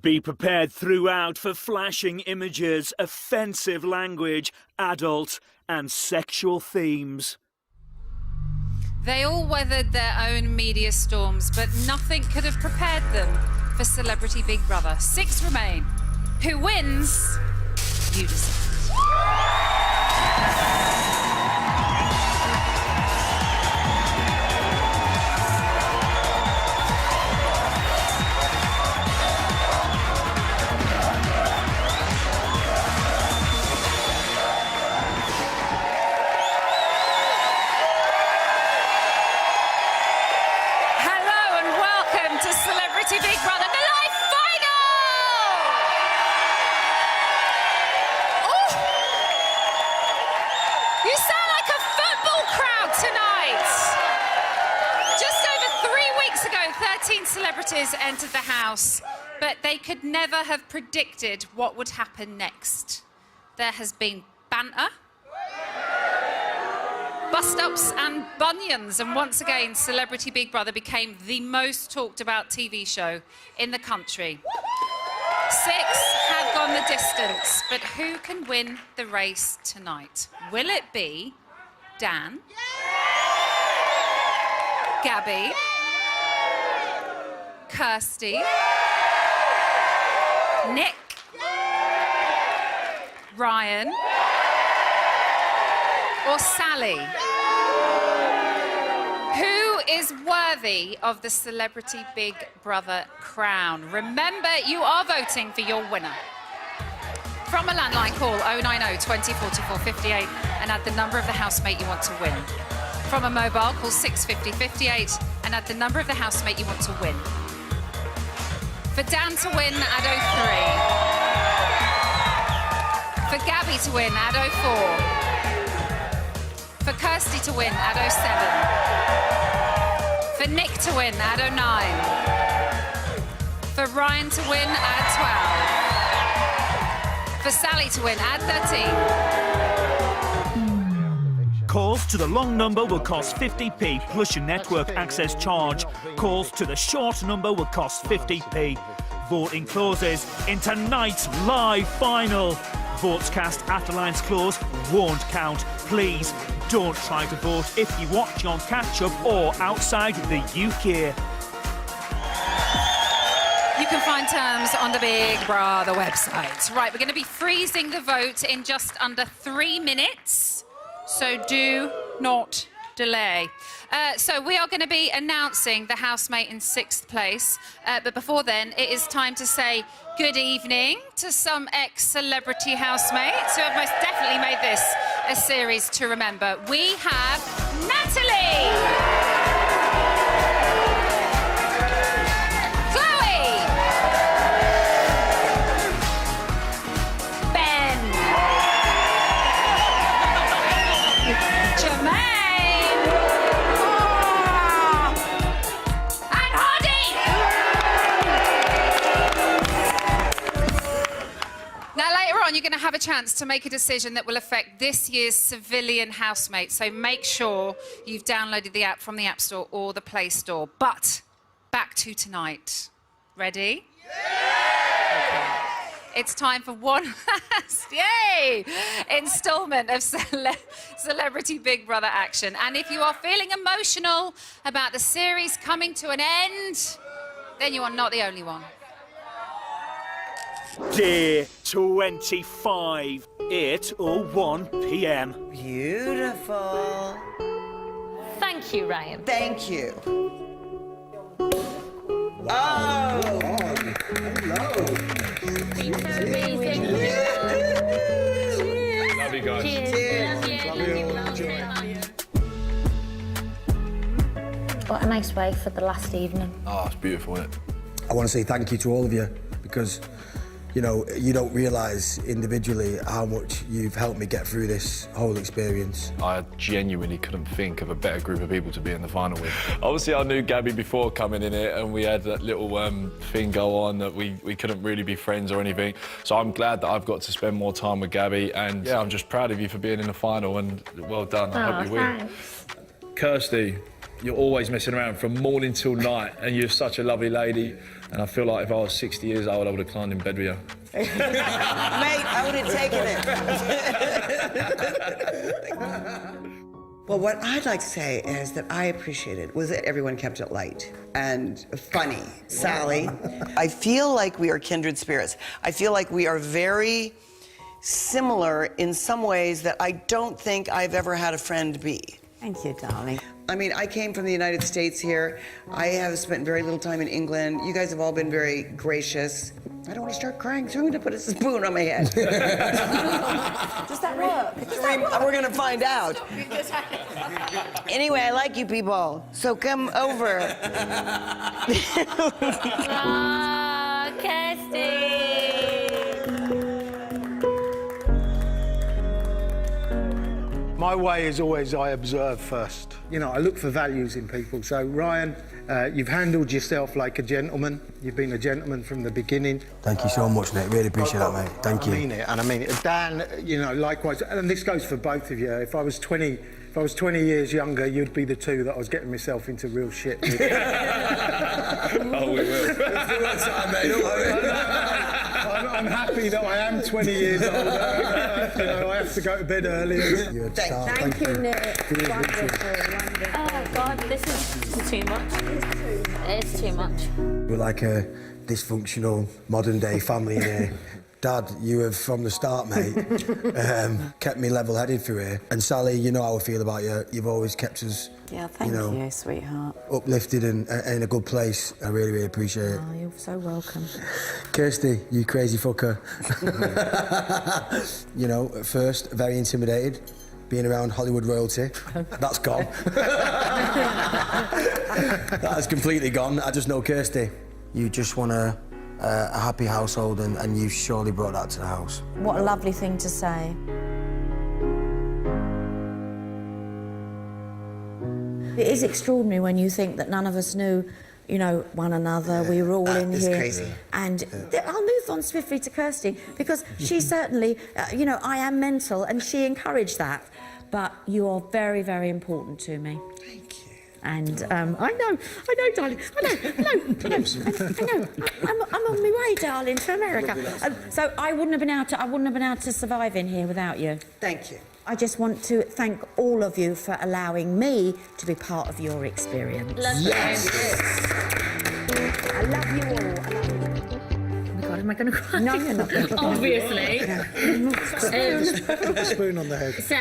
Be prepared throughout for flashing images, offensive language, adult and sexual themes. They all weathered their own media storms, but nothing could have prepared them for Celebrity Big Brother. 6 remain. Who wins? You decide. Big Brother, the Live Final! Oh! You sound like a football crowd tonight! Just over 3 weeks ago, 13 celebrities entered the house, but they could never have predicted what would happen next. There has been banter, bust-ups and bunions, and once again, Celebrity Big Brother became the most talked about TV show in the country. 6 have gone the distance, but who can win the race tonight? Will it be Dan, Gabby, Kirsty, Nick, Ryan, or Sally? Who is worthy of the Celebrity Big Brother crown? Remember, you are voting for your winner. From a landline, call 090 20 44 58 and add the number of the housemate you want to win. From a mobile, call 650 58 and add the number of the housemate you want to win. For Dan to win, add 03. For Gabby to win, add 04. For Kirsty to win, add 07. For Nick to win, add 09. For Ryan to win, add 12. For Sally to win, add 13. Calls to the long number will cost 50p plus your network access charge. Calls to the short number will cost 50p. Voting closes in tonight's Live Final. Votes cast after lines close won't count. Please don't try to vote if you watch on catch-up or outside the UK. You can find terms on the Big Brother website. Right, we're going to be freezing the vote in just under 3 minutes, so do not delay. So we are going to be announcing the housemate in 6th place, but before then, it is time to say good evening to some ex-celebrity housemates who have most definitely made this a series to remember. We have Natalie, Chloe, Ben, Jermaine, and Hardy. Now later on, you're going to have a chance to make a decision that will affect this year's civilian housemate. So make sure you've downloaded the app from the App Store or the Play Store. But back to tonight. Ready? Okay. It's time for one last, yay, instalment of Celebrity Big Brother action. And if you are feeling emotional about the series coming to an end, then you are not the only one. Day 25, 8:01 p.m. Beautiful. Thank you, Ryan. Thank you. Oh! Hello. Amazing. Love you guys. What a nice way for the last evening. Oh, it's beautiful, isn't it? I want to say thank you to all of you because, you know, you don't realise individually how much you've helped me get through this whole experience. I genuinely couldn't think of a better group of people to be in the final with. Obviously, I knew Gabby before coming in it, and we had that little thing go on that we couldn't really be friends or anything. So I'm glad that I've got to spend more time with Gabby, and yeah, I'm just proud of you for being in the final, and well done. I hope you win. Thanks. Kirsty, you're always messing around from morning till night, and you're such a lovely lady. And I feel like if I was 60 years old, I would have climbed in bed with you. Mate, I would have taken it. Well, what I'd like to say is that I appreciated was that everyone kept it light and funny. Sally, I feel like we are kindred spirits. I feel like we are very similar in some ways that I don't think I've ever had a friend be. Thank you, darling. I mean, I came from the United States here. I have spent very little time in England. You guys have all been very gracious. I don't want to start crying, so I'm going to put a spoon on my head. Does that work? We're going to find out. Anyway, I like you people, so come over. Kirsty! My way is always I observe first. You know, I look for values in people. So, Ryan, you've handled yourself like a gentleman. You've been a gentleman from the beginning. Thank you so much, Nick. Really appreciate that, mate. Thank you. I mean it, and I mean it. Dan, you know, likewise. And this goes for both of you. If I was 20 years younger, you'd be the two that I was getting myself into real shit with. Oh, we will. I'm happy that I am 20 years older. You know, I have to go to bed earlier. You're a star. Thank you, Nick. Wonderful. Oh, God, this is too much. It's too much. We're like a dysfunctional modern-day family in here. Dad, you have, from the start, mate, kept me level-headed through here. And Sally, you know how I feel about you. You've always kept us, Yeah, thank you, sweetheart. uplifted and in a good place. I really, really appreciate it. Oh, you're so welcome. Kirsty, you crazy fucker. You know, at first, very intimidated, being around Hollywood royalty. That's gone. That has completely gone. I just know Kirsty. You just want a happy household, and you surely brought that to the house. What a lovely thing to say. It is extraordinary when you think that none of us knew, you know, one another. We were all in is here. crazy. And I'll move on swiftly to Kirsty, because she certainly, you know, I am mental, and she encouraged that. But you are very, very important to me. Thank you. And I know, darling. I know. I'm on my way, darling, to America. So I wouldn't have been able to survive in here without you. Thank you. I just want to thank all of you for allowing me to be part of your experience. Yes! I love you all. I love you. Oh my God, am I going to cry? No, you're not. Obviously. Put a spoon on the head. So,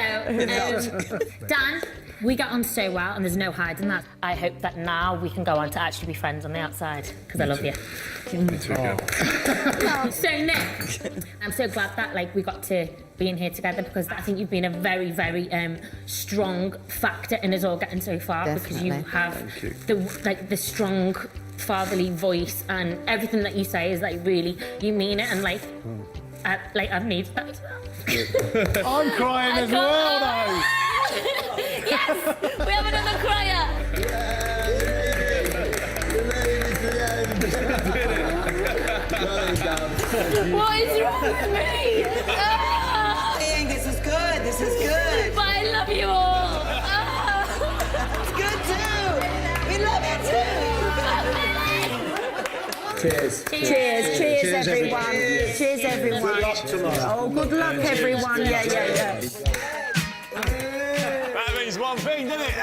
Dan, we got on so well, and there's no hiding that. I hope that now we can go on to actually be friends on the outside, because I love you. Me too, girl. So, Nick, I'm so glad that we got to be in here together, because I think you've been a very, very strong factor in us all getting so far. Definitely. Because you have the strong fatherly voice, and everything that you say is really, you mean it, and I've needed that as well. I'm crying as well, though. Yes! We have another crier! What is wrong with me? Dang, this is good. This is good. But I love you all! It's good, too. We love you, too. Cheers. Cheers, everyone. Cheers, everyone. Good luck tomorrow. Oh, good luck, everyone. Yeah. That means one thing, doesn't it?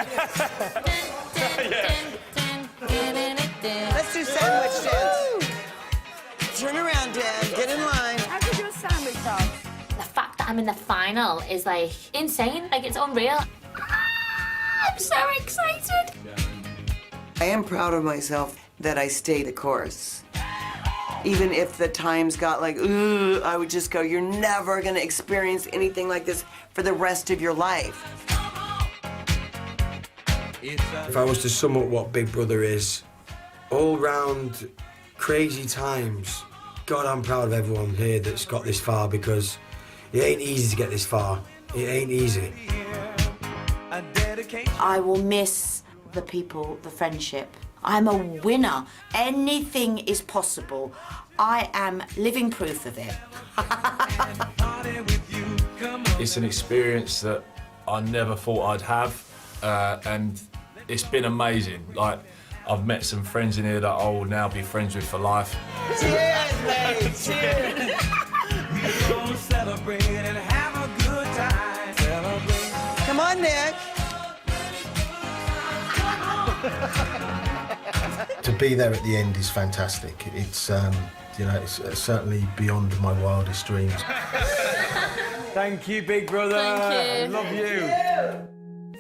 Let's do sandwich dance. Turn around, Dan. Get in line. How did your sandwich dance? The fact that I'm in the final is insane. It's unreal. I'm so excited. I am proud of myself that I stayed the course. Even if the times got ooh, I would just go, you're never gonna experience anything like this for the rest of your life. If I was to sum up what Big Brother is, all round crazy times, God, I'm proud of everyone here that's got this far, because it ain't easy to get this far. It ain't easy. I will miss the people, the friendship. I'm a winner. Anything is possible. I am living proof of it. It's an experience that I never thought I'd have, and it's been amazing. I've met some friends in here that I will now be friends with for life. Cheers, mate. Cheers. Go celebrate and have a good time. Celebrate. Come on, Nick. To be there at the end is fantastic. It's, you know, it's certainly beyond my wildest dreams. Thank you, big brother. Thank you. Love you.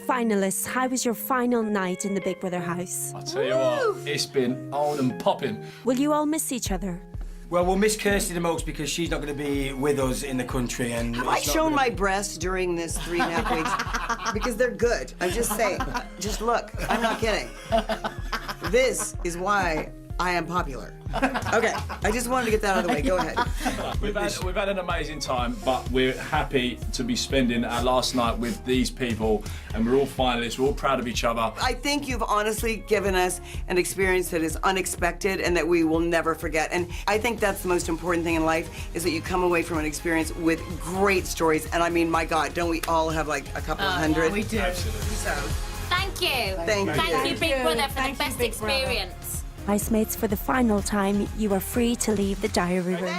Finalists, how was your final night in the Big Brother house? I tell you what, it's been on and popping. Will you all miss each other? Well, we'll miss Kirsty the most because she's not going to be with us in the country. And Have I shown my breasts during this 3.5 weeks? Because they're good. I'm just saying. Just look. I'm not kidding. This is why I am popular. Okay, I just wanted to get that out of the way. Go ahead. We've had an amazing time, but we're happy to be spending our last night with these people, and we're all finalists, we're all proud of each other. I think you've honestly given us an experience that is unexpected and that we will never forget. And I think that's the most important thing in life, is that you come away from an experience with great stories. And I mean, my God, don't we all have like a couple of hundred? Yeah, we do. Absolutely. So, Thank you. Thank you. Thank you, Big Brother, for the best experience. Housemates, for the final time, you are free to leave the diary room.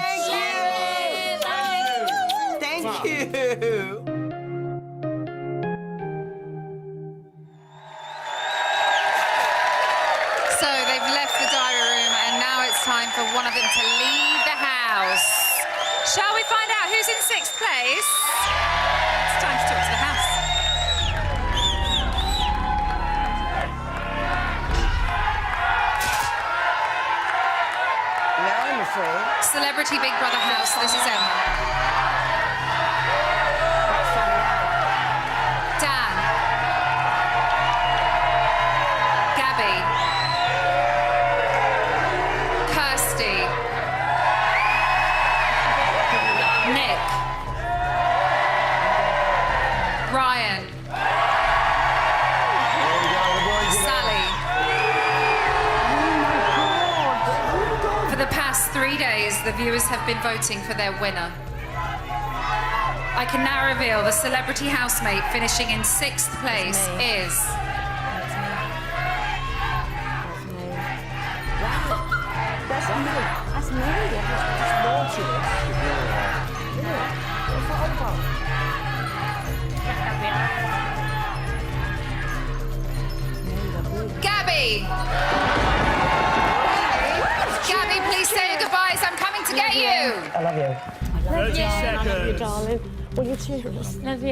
thank you. Thank you. So they've left the diary room, and now it's time for one of them to leave the house. Shall we find out who's in 6th place? It's time to talk to the house. Now I'm afraid. Celebrity Big Brother house, this is Emma. Dan. Gabby. Kirsty. Nick. Ryan. Sally. For the past 3 days, the viewers have been voting for their winner. I can now reveal the celebrity housemate finishing in 6th place is... That's me. Gabby! Gabby, please say your goodbyes. I'm coming to get you. I love you. 30 seconds. Darling, will you cheers? Love you.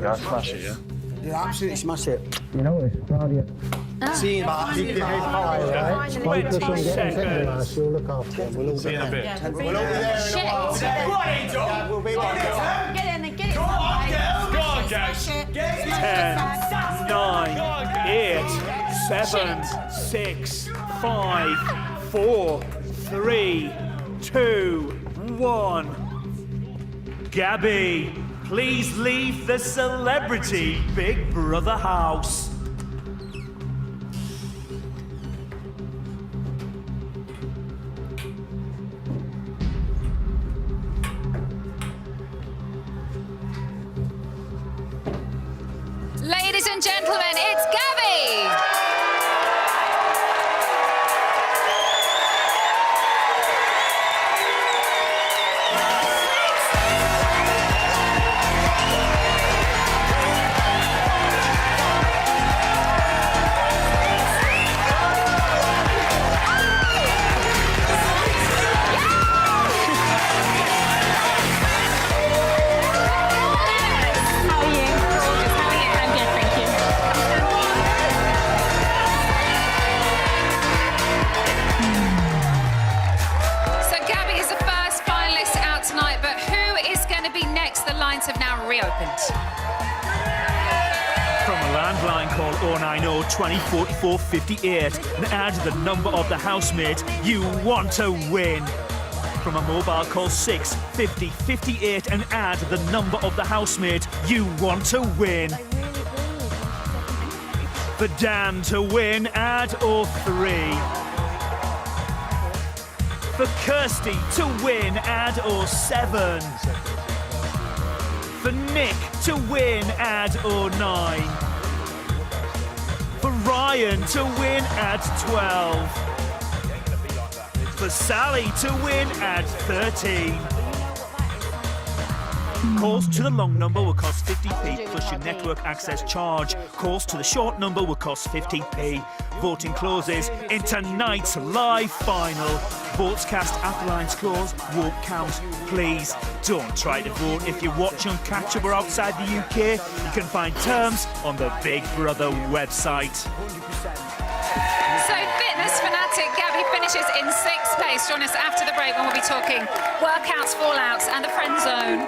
Yeah, smash it, yeah? Yeah, absolutely smash it. You know it's proud of you. See you in about 20 seconds. You'll look after them. We'll all See you in a bit. We'll all be there in a while. We'll be there. Get in and get it. Go on, guys. 10, 9, 8, 7, 6, 5, 4, 3, 2, 1. Gabby, please leave the celebrity Big Brother house. Ladies and gentlemen, it's Gabby! How are you? I'm good, thank you. So Gabby is the first finalist out tonight, but who is going to be next? The lines have now reopened. From a landline, call 090 20 44 58 and add the number of the housemate you want to win. From a mobile, call 6 50 58 and add the number of the housemate you want to win. For Dan to win, add 03. For Kirsty to win, add 07. For Nick to win, add 09. For Ryan to win at 12. For Sally to win at 13. Calls to the long number will cost 50p plus your network access charge. Calls to the short number will cost 50p. Voting closes in tonight's live final. Votes cast after lines close won't count. Please don't try to vote if you watch on catch-up or outside the UK. You can find terms on the Big Brother website. So fitness fanatic Gabby finishes in 6th place. Join us after the break when we'll be talking workouts, fallouts and the friend zone.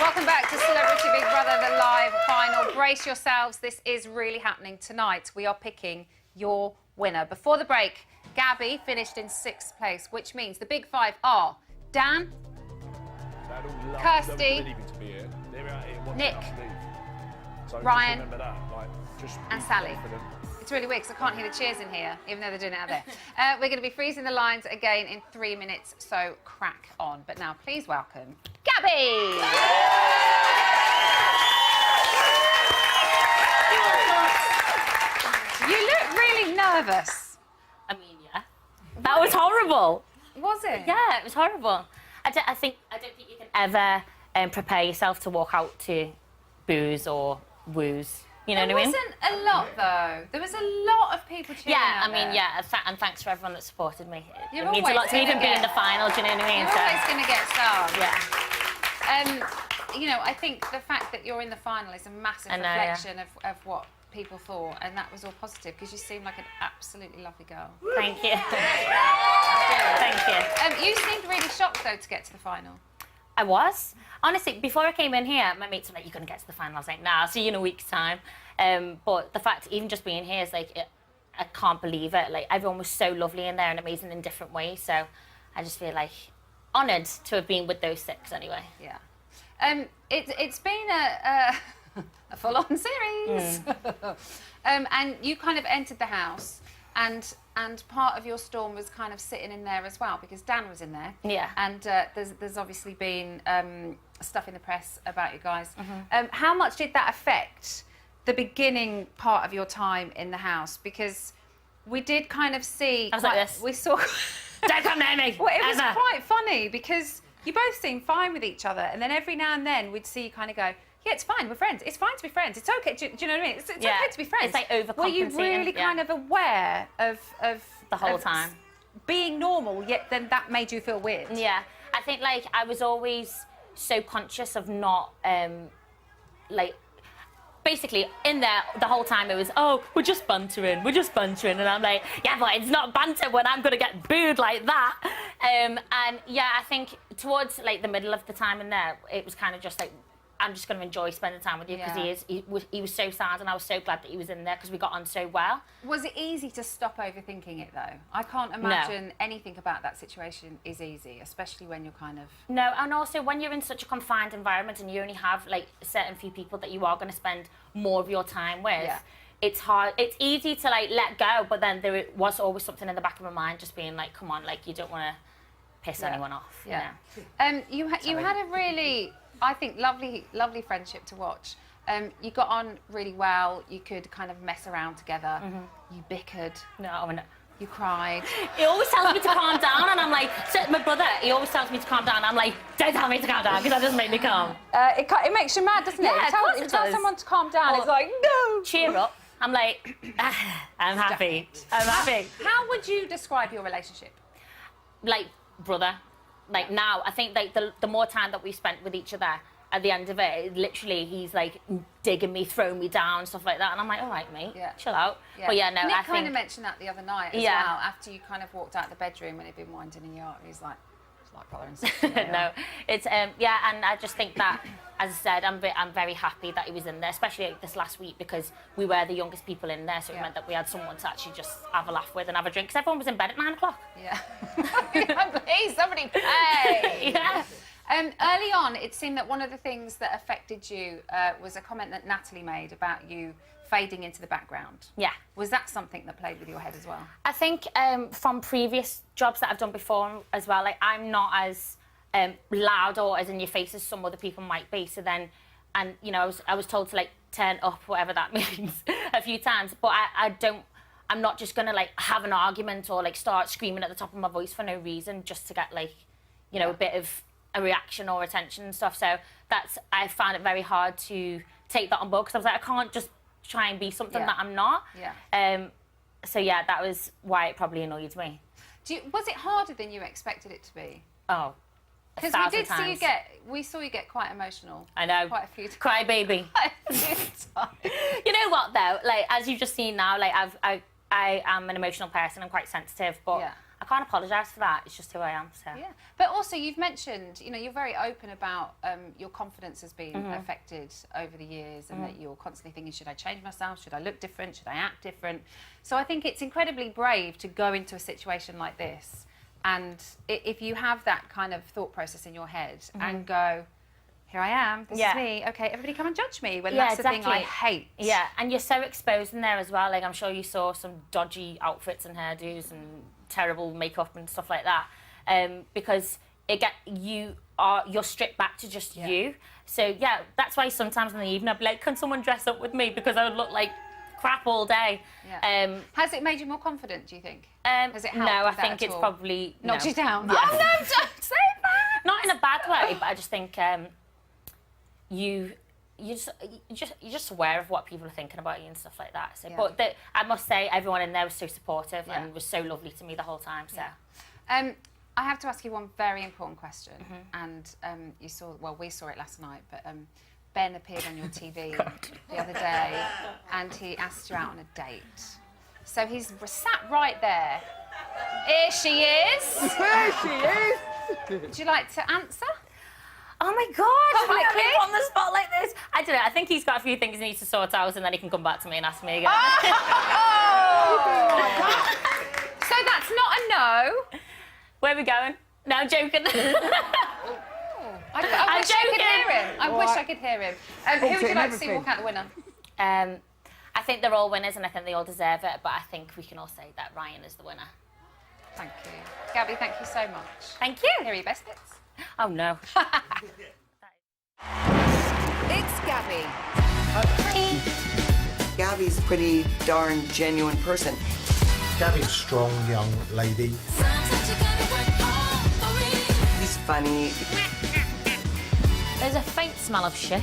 Welcome back to Celebrity Big Brother, the live final. Brace yourselves, this is really happening tonight. We are picking your winner. Before the break, Gabby finished in 6th place, which means the big five are Dan, Kirsty, Nick, Ryan, and Sally. It's really weird because I can't hear the cheers in here, even though they're doing it out there. We're going to be freezing the lines again in 3 minutes, so crack on. But now, please welcome Gabby! You look really nervous. I mean, yeah. That was horrible. Was it? Yeah, it was horrible. I don't think you can ever prepare yourself to walk out to boos or woos. You know what I mean? There wasn't a lot, though. There was a lot of people cheering Yeah, out I mean, there. yeah, and thanks for everyone that supported me. You're It means a always lot to me even gonna be in get- the final, do you know what I mean? You're always going to get stars. Yeah. You know, I think the fact that you're in the final is a massive I know, yeah. reflection of what people thought, and that was all positive because you seem like an absolutely lovely girl. Thank you. Thank you. You seemed really shocked, though, to get to the final. I was. Honestly, before I came in here, my mates were like, you're going to get to the final. I was like, nah, I'll see you in a week's time. But the fact, even just being here is like, I can't believe it. Like, everyone was so lovely in there and amazing in different ways. So I just feel like honoured to have been with those 6 anyway. Yeah. It's been a full-on series. And you kind of entered the house, and part of your storm was kind of sitting in there as well, because Dan was in there. Yeah. And there's obviously been stuff in the press about you guys. How much did that affect the beginning part of your time in the house? Because we did kind of see... I was like this. We saw... Don't come near me, Well, it was ever. quite funny because you both seemed fine with each other, and then every now and then we'd see you kind of go, yeah, it's fine, we're friends. It's fine to be friends. It's okay. Do you know what I mean? It's Yeah. okay to be friends. It's like overcompensating. Were you really yeah. kind of aware of The whole of time. being normal, yet then that made you feel weird? Yeah, I think like I was always so conscious of not like basically in there the whole time it was, oh, we're just bantering, and I'm like, yeah, but it's not banter when I'm gonna get booed like that. And yeah, I think towards like the middle of the time in there, it was kind of just like, I'm just going to enjoy spending time with you because he was so sad, and I was so glad that he was in there because we got on so well. Was it easy to stop overthinking it though? I can't imagine anything about that situation is easy, especially when you're kind of... No, and also when you're in such a confined environment and you only have like a certain few people that you are going to spend more of your time with, it's hard. It's easy to like let go, but then there was always something in the back of my mind just being like, come on, like you don't want to piss anyone off. Yeah. You had a really, I think, lovely friendship to watch. You got on really well. You could kind of mess around together. You bickered. No. You cried. He always tells me to calm down, and I'm like, so my brother, he always tells me to calm down. I'm like, don't tell me to calm down, because that doesn't make me calm. It makes you mad, doesn't it? Yeah, of course it tell does. someone to calm down. Or, It's like, no. Cheer up. I'm like, I'm happy. I'm happy. How would you describe your relationship? Like brother. Like now, I think like the more time that we spent with each other, at the end of it, literally he's like digging me, throwing me down, stuff like that, and I'm like, all right, mate, chill out. Yeah. But yeah, no, Nick I kind think of mentioned that the other night as well, after you kind of walked out the bedroom when he'd been winding in your ear. He's like brother and sister. no, it's yeah, and I just think that, as I said, I'm very happy that he was in there, especially like this last week, because we were the youngest people in there, so it meant that we had someone to actually just have a laugh with and have a drink, because everyone was in bed at 9 o'clock. Yeah. Please, somebody pay. Yeah. Early on, it seemed that one of the things that affected you was a comment that Natalie made about you fading into the background. Yeah. Was that something that played with your head as well? I think from previous jobs that I've done before as well, like I'm not as loud or as in your face as some other people might be. So then, and you know, I was told to like turn up, whatever that means, a few times. But I'm not just gonna like have an argument or like start screaming at the top of my voice for no reason just to get like, you know, a bit of a reaction or attention and stuff. So I found it very hard to take that on board because I was like, I can't just try and be something that I'm not. Yeah. So yeah, that was why it probably annoyed me. Was it harder than you expected it to be? Oh, because we saw you get quite emotional. I know. Quite a few times. Cry baby. Quite a few times. You know what though? Like as you've just seen now, like I am an emotional person. I'm quite sensitive, but I can't apologise for that. It's just who I am. So. Yeah. But also, you've mentioned, you know, you're very open about your confidence has been affected over the years, and that you're constantly thinking, should I change myself? Should I look different? Should I act different? So I think it's incredibly brave to go into a situation like this, and if you have that kind of thought process in your head and go, here I am, this is me, okay, everybody come and judge me, when that's the thing I hate. Yeah, and you're so exposed in there as well. Like, I'm sure you saw some dodgy outfits and hairdos and terrible makeup and stuff like that, because you're stripped back to just you. So, yeah, that's why sometimes in the evening I'd be like, can someone dress up with me? Because I would look like crap all day. Yeah. Has it made you more confident, do you think? Has it helped? No, I think it's probably... knocked you down? Yeah. Oh, no, don't say that! Not in a bad way, but I just think you're just aware of what people are thinking about you and stuff like that. So, but I must say, everyone in there was so supportive and was so lovely to me the whole time. So, I have to ask you one very important question, and we saw it last night, but Ben appeared on your TV the other day, and he asked you out on a date. So he's sat right there. Here she is. There she is. Would you like to answer? oh my God, Publicly? on the spot like this. I don't know, I think he's got a few things he needs to sort out and then he can come back to me and ask me again. So that's not a no. Where are we going? No, I'm joking. I wish I could hear him. I wish I could hear him. Who would you like to see walk out the winner? I think they're all winners and I think they all deserve it, but I think we can all say that Ryan is the winner. Thank you. Gabby, thank you so much. Thank you. Here are your best bits. Oh, no. It's Gabby. Gabby's a pretty darn genuine person. Gabby's a strong young lady. She's funny. There's a faint smell of shit.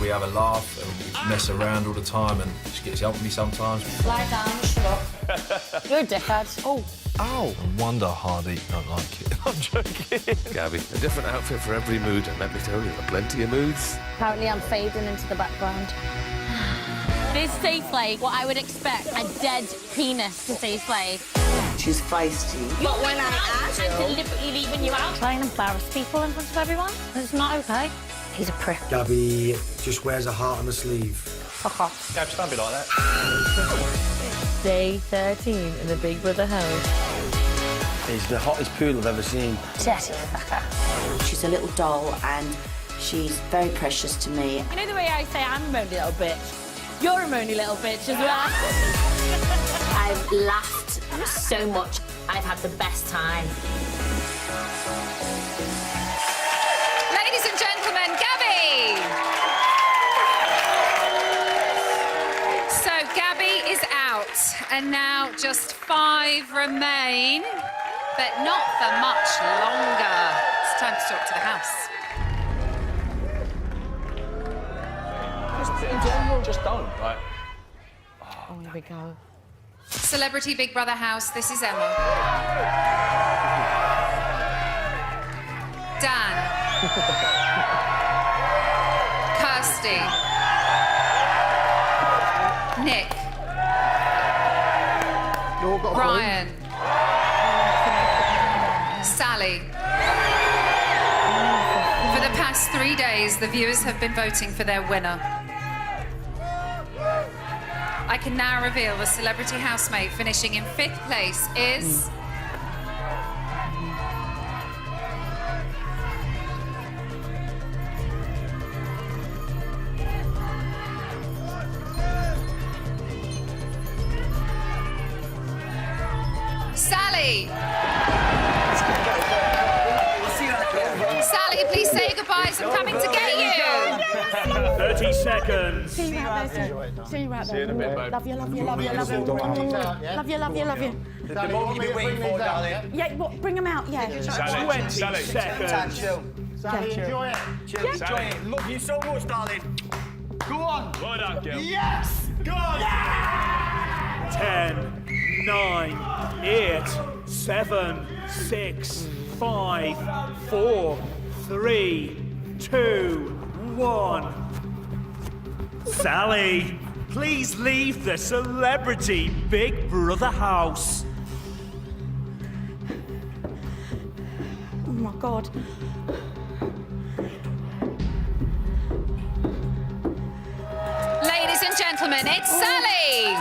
We have a laugh and we mess around all the time and she gets up with me sometimes. Lie down, shut up. You're a dickhead. Oh. Ow! No wonder Hardy don't like it. I'm joking. Gabby, a different outfit for every mood, and let me tell you, there are plenty of moods. Apparently I'm fading into the background. This tastes like what I would expect a dead penis to taste like. She's feisty. But when I'm deliberately leaving you out. Try and embarrass people in front of everyone. It's not okay. He's a prick. Gabby just wears a heart on her sleeve. Fuck off. Gabs, don't be like that. Day 13 in the Big Brother house. It's the hottest pool I've ever seen. Dirty fucker. She's a little doll and she's very precious to me. You know the way I say I'm a moany little bitch? You're a moany little bitch as well. I've laughed so much. I've had the best time. Ladies and gentlemen, Gabby! So Gabby is out, and now just 5 remain, but not for much longer. It's time to talk to the house. In general, just don't. Like, Oh, here we go. Celebrity Big Brother house, this is Emma. Dan. Kirsty. Nick. Ryan. Sally. For the past 3 days, the viewers have been voting for their winner. I can now reveal the celebrity housemate finishing in 5th place is... Sally! Sally, please say goodbyes. I'm coming to get you. 30 seconds. See you out there. See you out there. See you in a bit, babe. Love you, love you, love you, love you. Love you, love you, love you. The moment you've been waiting for, darling. Yeah, what, bring them out, yeah. 20 seconds. Sally, enjoy it. Enjoy it. Love you so much, darling. Go on. Well done, girl. Yes. Go on. 10, 9, 8, 7, 6, 5, 4, 3, 2, 1. Sally, please leave the Celebrity Big Brother house. Oh my God. Ladies and gentlemen, it's Sally.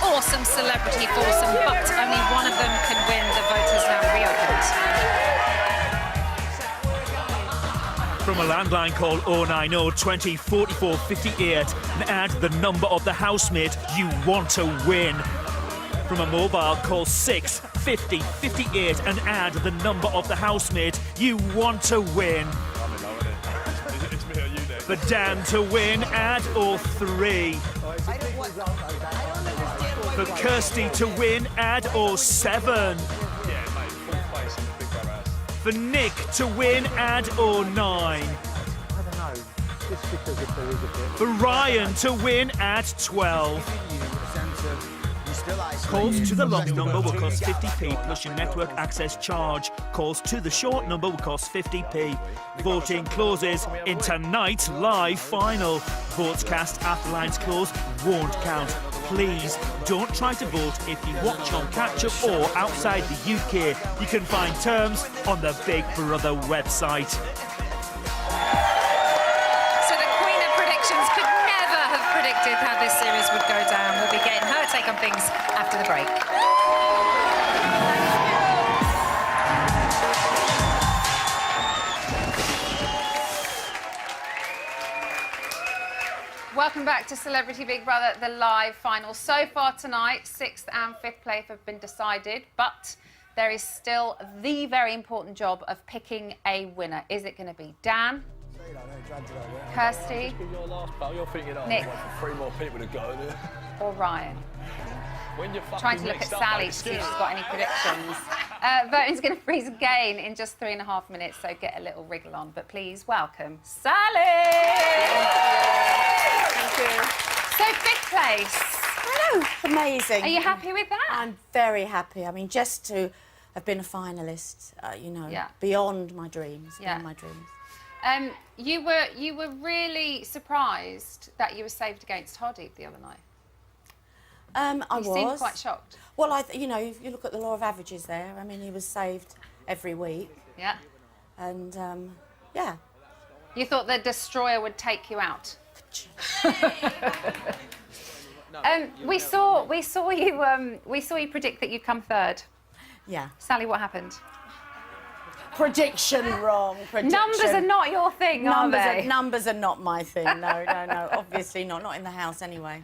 Awesome celebrity foursome, but only one of them can win. The vote is now reopened. From a landline, call 090 20 44 58 and add the number of the housemate you want to win. From a mobile, call 6 50 58 and add the number of the housemate you want to win. It's me or you, Dave. For Dan to win, add 03. For Kirsty to win, add 07. Yeah, mate, full face in the Big Brother house. For Nick to win, add 09. I don't know, just because if there is a bit. For Ryan to win, add 12. Calls to the long number will cost 50p plus your network access charge. Calls to the short number will cost 50p. Voting closes in tonight's live final. Votes cast after lines close won't count. Please don't try to vote if you watch on catch-up or outside the UK. You can find terms on the Big Brother website. So the Queen of Predictions could never have predicted how this series would go down. We'll be getting her take on things after the break. Welcome back to Celebrity Big Brother, the live final. So far tonight, 6th and 5th place have been decided, but there is still the very important job of picking a winner. Is it going to be Dan, Kirsty, Your last battle, you're thinking, oh, Nick, for 3 more people to go. or Ryan? When you're Trying to look at Sally to see if she's got any predictions. Voting's going to freeze again in just 3.5 minutes, so get a little wriggle on. But please welcome Sally! Thank you. So, 5th place. I know, amazing. Are you happy with that? I'm very happy. I mean, just to have been a finalist, you know, beyond my dreams. Beyond my dreams. You were really surprised that you were saved against Hardeep the other night. I You seemed quite shocked. Well, you know, if you look at the law of averages there, I mean, he was saved every week. Yeah. And, yeah. You thought the destroyer would take you out. We saw you predict that you'd come 3rd. Yeah. Sally, what happened? Prediction wrong. Prediction. Numbers are not your thing, are they? Numbers are not my thing. No, obviously not. Not in the house anyway.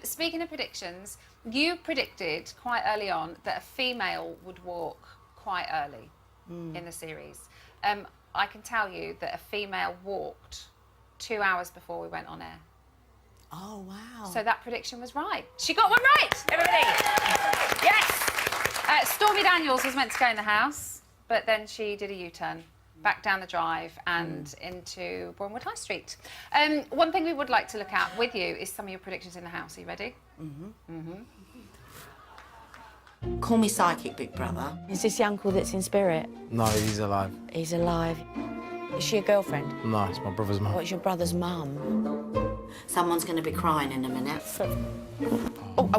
Speaking of predictions, you predicted quite early on that a female would walk quite early in the series. I can tell you that a female walked 2 hours before we went on air. Oh, wow. So that prediction was right. She got one right, everybody. Yes. Stormy Daniels was meant to go in the house, but then she did a U-turn. back down the drive and into Bournemouth High Street. One thing we would like to look at with you is some of your predictions in the house. Are you ready? Call me psychic, big brother. Is this the uncle that's in spirit? No, he's alive. He's alive. Is she a girlfriend? No, it's my brother's mum. What's your brother's mum? Someone's going to be crying in a minute. Oh.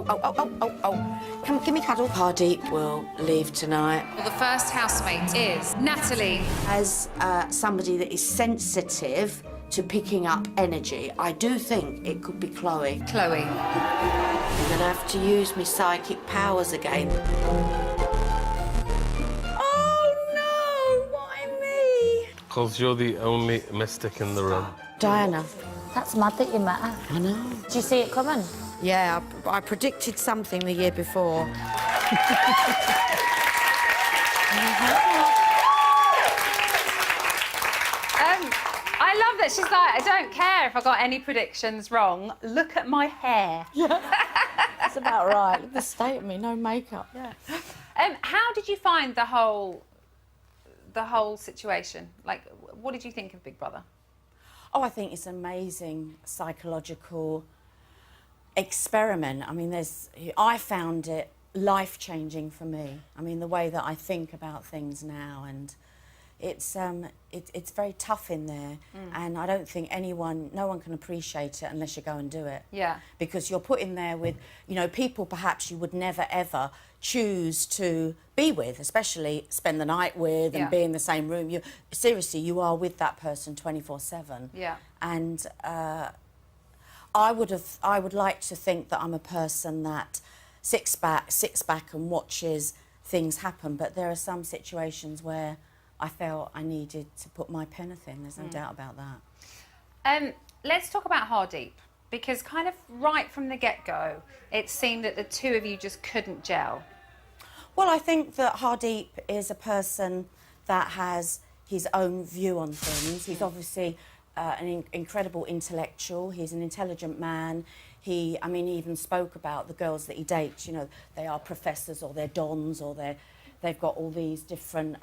Come, give me a cuddle. Hardeep will leave tonight. Well, the first housemate is Natalie. As somebody that is sensitive to picking up energy, I do think it could be Chloe. Chloe. I'm going to have to use my psychic powers again. Because you're the only mystic in the room. Diana. That's mad that you met her. I know. Did you see it coming? Yeah, I predicted something the year before. I love that she's like, I don't care if I got any predictions wrong. Look at my hair. That's about right. Look at the state of me, no makeup. Yeah. How did you find the whole situation? Like, what did you think of Big Brother? Oh, I think it's an amazing psychological experiment. I mean, I found it life-changing for me. I mean, the way that I think about things now, and it's very tough in there, and I don't think no one can appreciate it unless you go and do it. Yeah. Because you're put in there with, people perhaps you would never ever choose to be with, especially spend the night with and be in the same room. You are with that person 24/7. Yeah. And I would like to think that I'm a person that sits back and watches things happen, but there are some situations where I felt I needed to put my penneth in. There's no doubt about that. Let's talk about Hardeep, because kind of right from the get-go, it seemed that the two of you just couldn't gel. Well, I think that Hardeep is a person that has his own view on things. He's obviously an incredible intellectual. He's an intelligent man. He even spoke about the girls that he dates. They are professors or they're dons or they've got all these different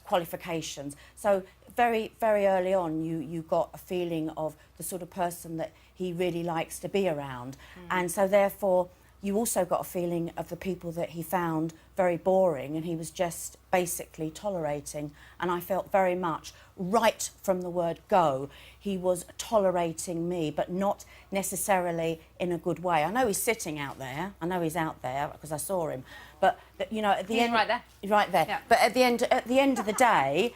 qualifications. So very, very early on, you got a feeling of the sort of person that he really likes to be around. And so therefore, you also got a feeling of the people that he found very boring and he was just basically tolerating. And I felt very much, right from the word go, he was tolerating me, but not necessarily in a good way. I know he's sitting out there. I know he's out there because I saw him. But at the end, right there. Right there. Yeah. But at the end of the day,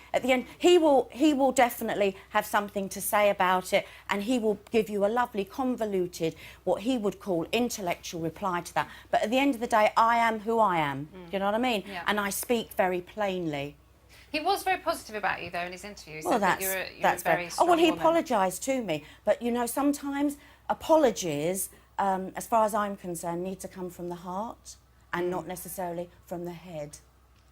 he will definitely have something to say about it, and he will give you a lovely convoluted, what he would call intellectual reply to that. But at the end of the day, I am who I am. Do you know what I mean? Yeah. And I speak very plainly. He was very positive about you, though, in his interview. He Well, said that's that you're a very strong Oh, well, he woman. apologised to me. But, sometimes apologies, as far as I'm concerned, need to come from the heart and not necessarily from the head.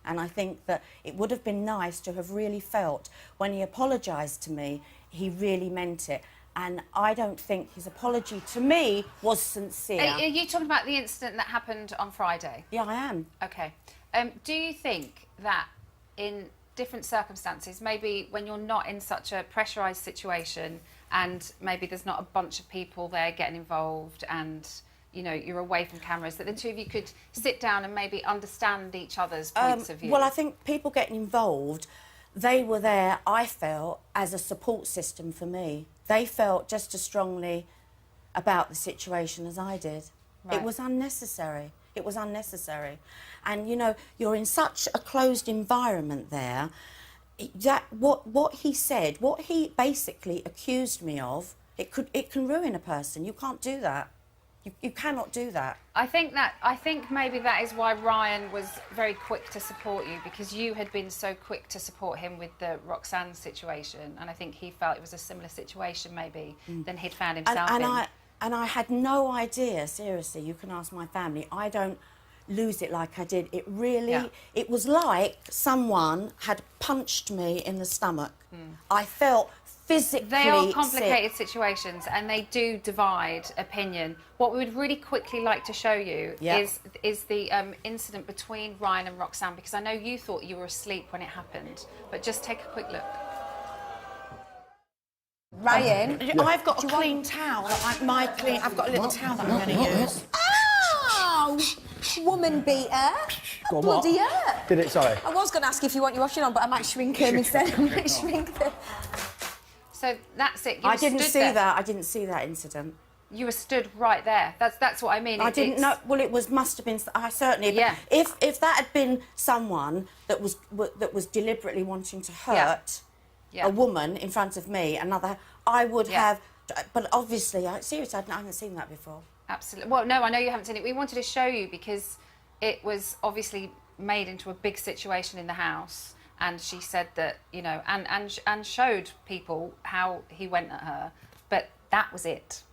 And I think that it would have been nice to have really felt when he apologised to me, he really meant it. And I don't think his apology to me was sincere. Are you talking about the incident that happened on Friday? Yeah, I am. OK. Do you think that in different circumstances, maybe when you're not in such a pressurised situation and maybe there's not a bunch of people there getting involved and you're away from cameras, that the two of you could sit down and maybe understand each other's points of view? Well, I think people getting involved, they were there, I felt, as a support system for me. They felt just as strongly about the situation as I did. Right. It was unnecessary. It was unnecessary. And, you're in such a closed environment there, that what he said, what he basically accused me of, it can ruin a person. You can't do that. You cannot do that. I think maybe that is why Ryan was very quick to support you, because you had been so quick to support him with the Roxanne situation, and I think he felt it was a similar situation maybe than he'd found himself in. And I had no idea, seriously, you can ask my family, I don't lose it like I did. It really, it was like someone had punched me in the stomach. I felt physically They are complicated sick. situations and they do divide opinion. What we would really quickly like to show you is the incident between Ryan and Roxanne, because I know you thought you were asleep when it happened, but just take a quick look. Ryan, I've got a clean towel. I've got a little towel that I'm going to use. Oh, woman beater. Go on, Bloody what? hurt. Did it, sorry? I was going to ask if you want your washing on, but I might shrink them instead. I might shrink them. So that's it. I didn't see that. I didn't see that incident. You were stood right there. That's what I mean. I didn't know. Well, must have been. I certainly. Yeah. If that had been someone that was deliberately wanting to hurt a woman in front of me, I would have. But obviously, seriously, I haven't seen that before. Absolutely. Well, no, I know you haven't seen it. We wanted to show you because it was obviously made into a big situation in the house, and she said that, you know, and showed people how he went at her, but that was it.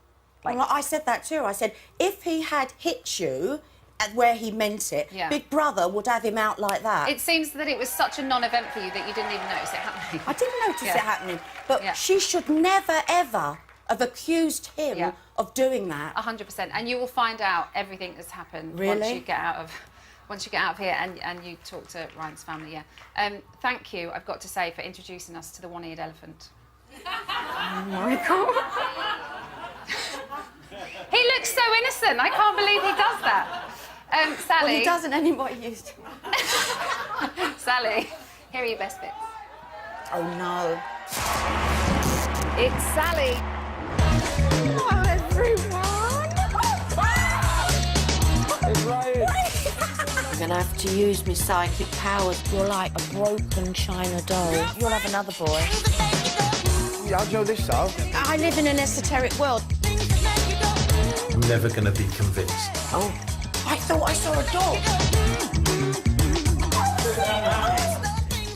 Like, well, I said that too. I said if he had hit you at where he meant it, Big Brother would have him out like that. It seems that it was such a non-event for you that you didn't even notice it happening. I didn't notice it happening, but she should never ever have accused him of doing that. 100%, and you will find out everything that's happened once you get out of here and you talk to Ryan's family. Thank you, I've got to say, for introducing us to the one-eared elephant. Oh my God. He looks so innocent. I can't believe he does that. Sally. Well, he doesn't anymore. Used to. Sally, here are your best bits. Oh no. It's Sally. Hello, everyone. It's Ryan. I'm gonna have to use my psychic powers. You're like a broken china doll. You'll have another boy. How do you know this, Sal? I live in an esoteric world. I'm never going to be convinced. Oh, I thought I saw a dog.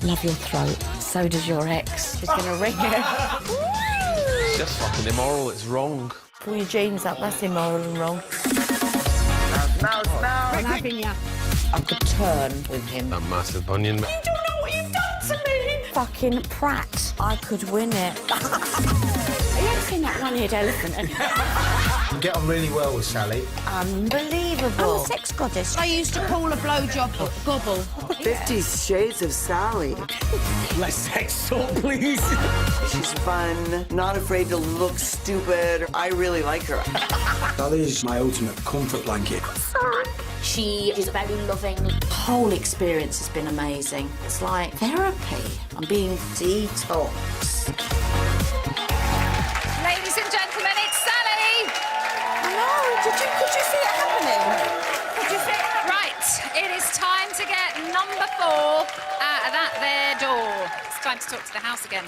Love your throat. So does your ex. She's gonna ring it. It's just fucking immoral, it's wrong. Pull your jeans up, that's immoral and wrong. Now. I'm having you. I could turn with him. That massive bunion. You don't know what you've done to me! Fucking prat. I could win it. Have you ever seen that one-eared elephant? I get on really well with Sally. Unbelievable. I'm a sex goddess. I used to call a blowjob gobble. 50 Shades of Sally. Less sex talk, please. She's fun, not afraid to look stupid. I really like her. Sally's my ultimate comfort blanket. She is very loving. The whole experience has been amazing. It's like therapy. I'm being detoxed. Ladies and gentlemen, it's Sally. Hello, could you see it happening? Could you see it happening? Right, it is time to get number 4 out of that there door. It's time to talk to the house again.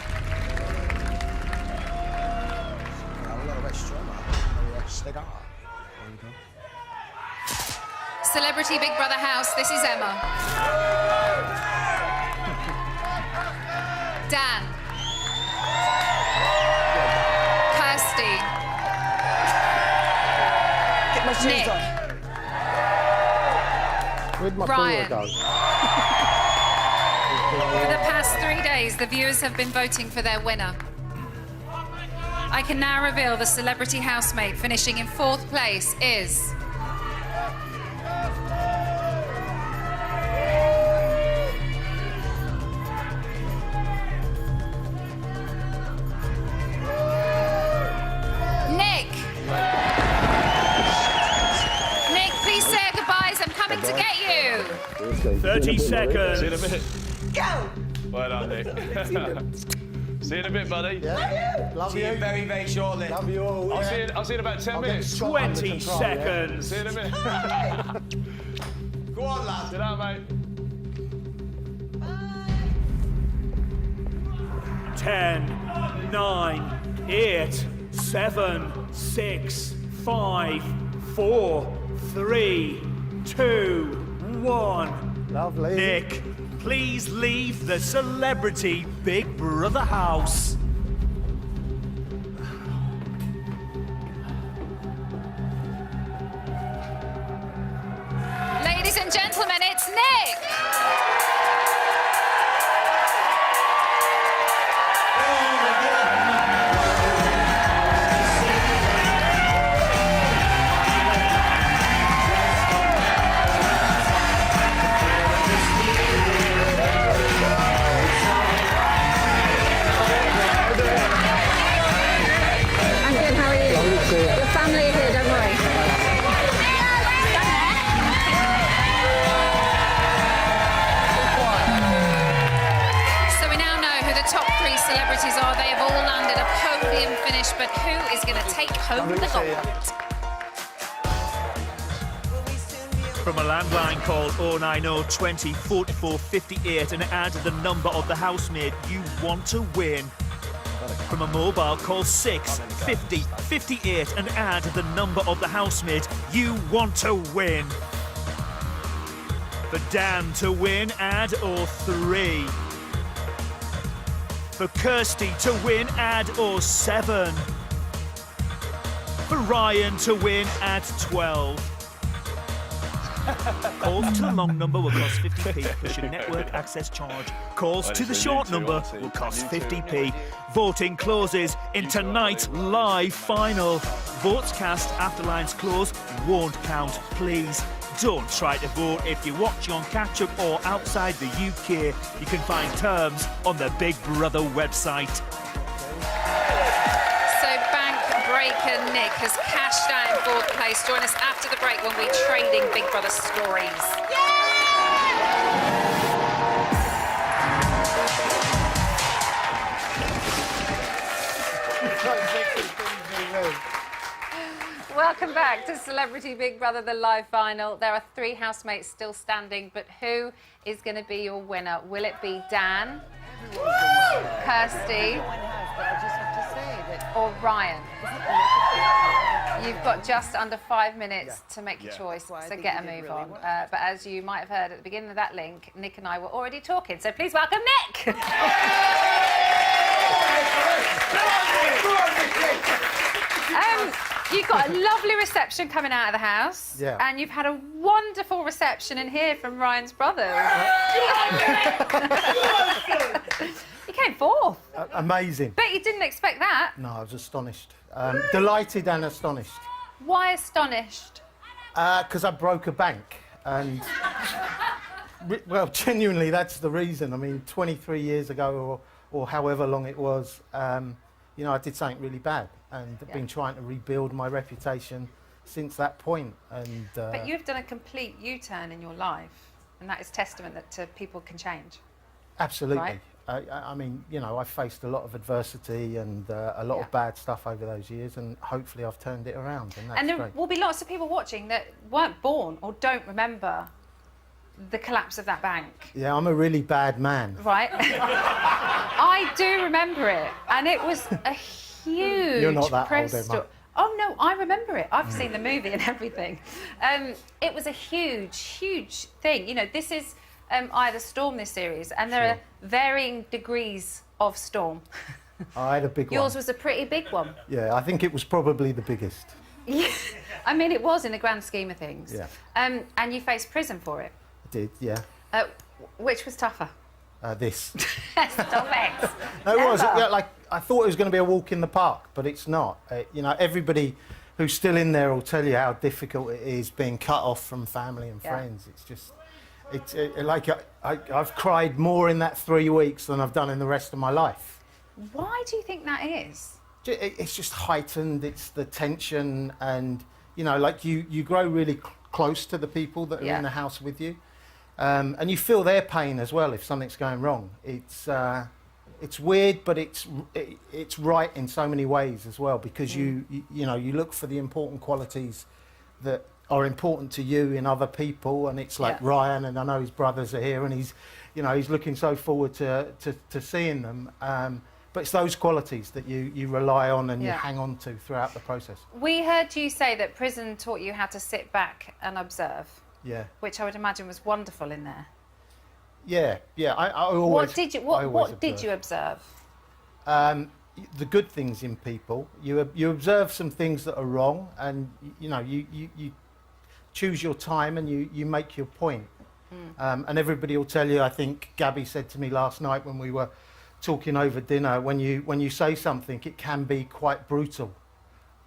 Celebrity Big Brother house, this is Emma. Dan. Kirsty. Get my shoes Nick. on. With my Ryan. dog. For the past 3 days, the viewers have been voting for their winner. I can now reveal the celebrity housemate finishing in 4th place is... Nick! Nick, please say your goodbyes. I'm coming to get you. 30 seconds. See you in a bit. Go! Well done, Nick. See you in a bit, buddy. Yeah. Love you. Very, very shortly. Love you all. I'll see you in about 10 minutes. 20 seconds. See you in a minute. Go on, lad. Sit down, mate. 10, 9, 8, 7, 6, 5, 4, 3, 2, 1. Lovely. Nick, please leave the celebrity Big Brother house. Ladies and gentlemen, it's Nick. celebrities are. They have all landed a podium finish, but who is going to take home the gold? From a landline call 090 20 44 58 and add the number of the housemaid you want to win. From a mobile, call 6 50 58 and add the number of the housemaid you want to win. For Dan to win, add 03. For Kirsty to win, add 07. For Ryan to win, add 12. Calls to the long number will cost 50p plus your network access charge. Calls to the short number will cost 50p. Voting closes in tonight's live final. Votes cast after lines close won't count. Please don't try to vote if you're watching on catch-up or outside the UK. You can find terms on the Big Brother website. So bank breaker Nick has cashed out in 4th place. Join us after the break when we're trading Big Brother stories. Welcome back to Celebrity Big Brother, the live final. There are 3 housemates still standing, but who is going to be your winner? Will it be Dan, Kirsty, or Ryan? You've got just under 5 minutes to make your choice, so get a move on. But as you might have heard at the beginning of that link, Nick and I were already talking, so please welcome Nick! You've got a lovely reception coming out of the house, and you've had a wonderful reception in here from Ryan's brothers. You came 4th. Amazing. Bet you didn't expect that. No, I was astonished. Delighted and astonished. Why astonished? Because I broke a bank, and well, genuinely, that's the reason. I mean, 23 years ago, or however long it was, you know, I did something really bad, and I've been trying to rebuild my reputation since that point. And but you've done a complete U-turn in your life, and that is testament that people can change. Absolutely. Right? I mean, you know, I've faced a lot of adversity and a lot of bad stuff over those years, and hopefully I've turned it around, and that's And there great. will be lots of people watching that weren't born or don't remember the collapse of that bank. Yeah, I'm a really bad man. Right? I do remember it, and it was a huge You're not that press old, Emma. Oh no, I remember it. I've seen the movie and everything. It was a huge, huge thing. You know, this is Eye the Storm, this series, and there are varying degrees of storm. I had a big one. Yours was a pretty big one. Yeah, I think it was probably the biggest. Yeah, I mean, it was in the grand scheme of things. Yeah. And you faced prison for it. I did, yeah. Which was tougher? This. Stop it. No, it was. Yeah, like, I thought it was going to be a walk in the park, but it's not. You know, everybody who's still in there will tell you how difficult it is being cut off from family and friends. It's just, like I've cried more in that 3 weeks than I've done in the rest of my life. Why do you think that is? It's just heightened. It's the tension, and you know, like you grow really close to the people that are in the house with you. And you feel their pain as well if something's going wrong. It's weird, but it's right in so many ways as well, because you know, you look for the important qualities that are important to you in other people, and it's like Ryan, and I know his brothers are here, and he's looking so forward to seeing them. But it's those qualities that you rely on and you hang on to throughout the process. We heard you say that prison taught you how to sit back and observe. Yeah. Which I would imagine was wonderful in there. Yeah. I always. What did you observe? The good things in people. You observe some things that are wrong, and you know you choose your time and you make your point. And everybody will tell you. I think Gabby said to me last night when we were talking over dinner, when you say something, it can be quite brutal.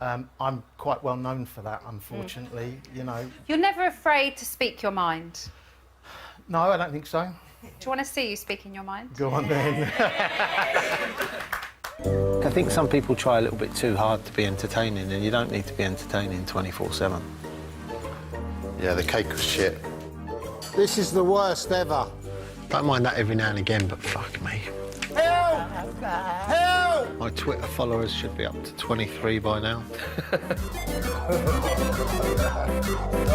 I'm quite well known for that, unfortunately. You know. You're never afraid to speak your mind. No, I don't think so. Do you want to see you speaking your mind? Go on then. I think some people try a little bit too hard to be entertaining, and you don't need to be entertaining 24/7. Yeah, the cake was shit. This is the worst ever. Don't mind that every now and again, but fuck me. Help! Help! My Twitter followers should be up to 23 by now.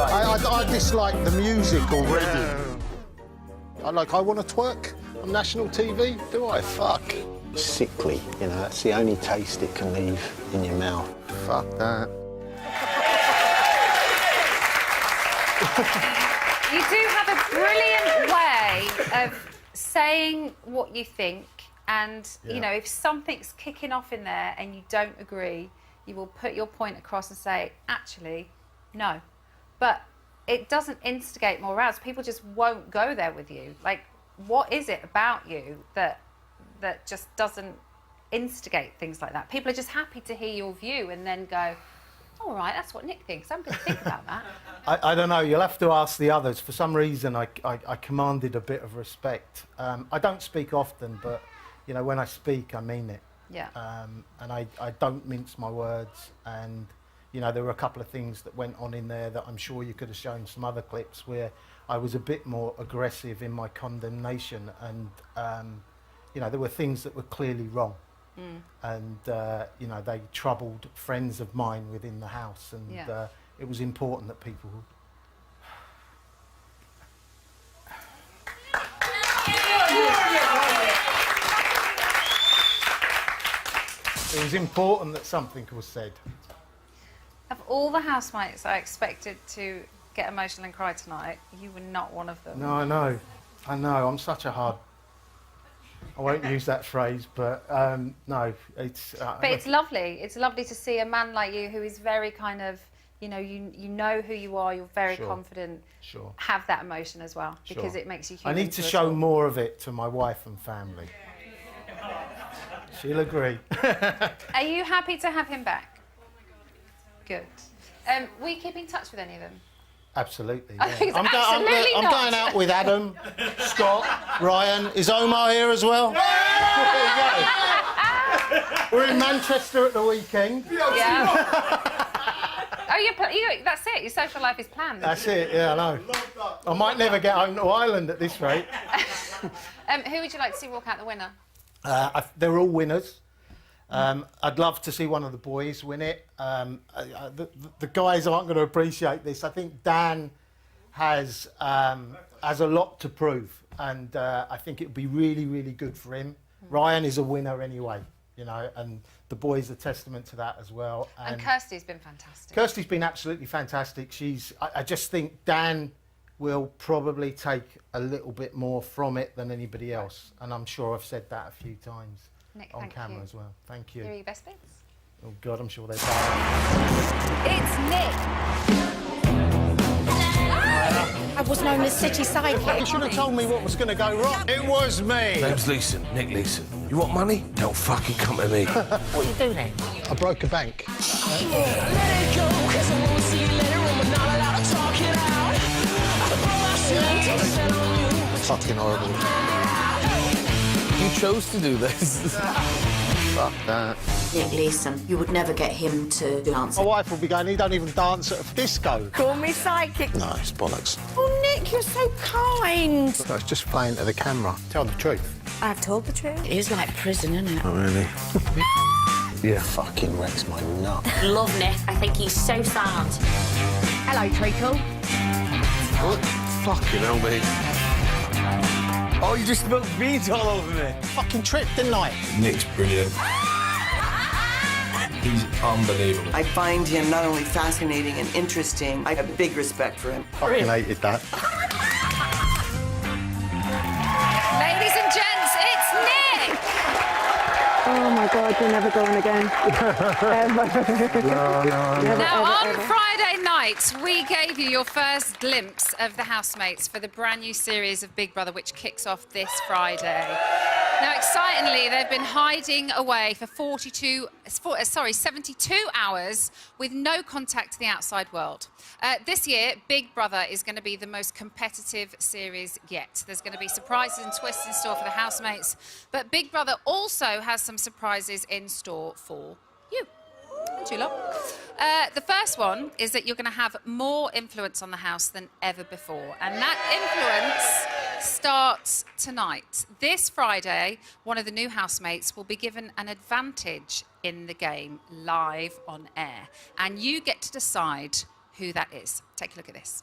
I dislike the music already. I want to twerk on national TV. Do I? Fuck. Sickly, you know, that's the only taste it can leave in your mouth. Fuck that. You do have a brilliant way of saying what you think, and you know, if something's kicking off in there and you don't agree, you will put your point across and say, actually, no. But it doesn't instigate more rows. People just won't go there with you. Like, what is it about you that just doesn't instigate things like that? People are just happy to hear your view and then go, all right, that's what Nick thinks. I'm going to think about that. I don't know. You'll have to ask the others. For some reason, I commanded a bit of respect. I don't speak often, but, you know, when I speak, I mean it. Yeah. And I don't mince my words. And, you know, there were a couple of things that went on in there that I'm sure you could have shown some other clips where I was a bit more aggressive in my condemnation. And, you know, there were things that were clearly wrong. And, you know, they troubled friends of mine within the house. And it was important that people... It was important that something was said. Of all the housemates I expected to get emotional and cry tonight, you were not one of them. No, I know. I know. I'm such a hard... I won't use that phrase, but no, it's... But it's lovely. It's lovely to see a man like you who is very kind of, you know who you are, you're very confident, have that emotion as well, because it makes you human. I need to show more of it to my wife and family. She'll agree. Are you happy to have him back? Good. Will you keep in touch with any of them? Absolutely. I Yeah. think I'm not. going out with Adam, Scott, Ryan. Is Omar here as well? There you go. We're in Manchester at the weekend. Yeah. Oh, that's it. Your social life is planned. That's it. Yeah, I know. I might never get home to Ireland at this rate. Who would you like to see walk out the winner? They're all winners. I'd love to see one of the boys win it. The guys aren't going to appreciate this. I think Dan has a lot to prove, and I think it would be really, really good for him. Ryan is a winner anyway, you know, and the boys are testament to that as well. And Kirsty's been fantastic. Kirsty's been absolutely fantastic. I just think Dan will probably take a little bit more from it than anybody else, and I'm sure I've said that a few times. Nick, on thank camera you. as well. Thank you. Here are your best bits. Oh God, I'm sure they're bad. It's Nick. I was known as City Psychic. You should have told me what was going to go wrong. It was me. Name's Leeson, Nick Leeson. You want money? Don't fucking come to me. What you do then? I broke a bank. Fucking horrible. You chose to do this. Fuck that. Nick Leeson, you would never get him to dance. My wife will be going, he don't even dance at a disco. Call me psychic. No, it's bollocks. Oh, Nick, you're so kind. No, it's just playing to the camera. Tell the truth. I've told the truth. It is like prison, isn't it? Oh, really? Yeah. Fucking wrecks my nut. Love Nick. I think he's so sound. Hello, Treacle. What? Fucking hell, mate. Oh, you just spilled beans all over me. Fucking trip, didn't I? Nick's brilliant. He's unbelievable. I find him not only fascinating and interesting, I have big respect for him. Fucking hated that. Ladies and gents, it's Nick. Oh my God, you're never going again. Now, on Friday night, we gave you your first glimpse of the housemates for the brand new series of Big Brother, which kicks off this Friday. Now, excitingly, they've been hiding away for 72 hours with no contact to the outside world. This year, Big Brother is going to be the most competitive series yet. There's going to be surprises and twists in store for the housemates, but Big Brother also has some surprises in store for you. Not too long. The first one is that you're going to have more influence on the house than ever before, and that influence starts tonight. This Friday, one of the new housemates will be given an advantage in the game live on air. And you get to decide who that is. Take a look at this.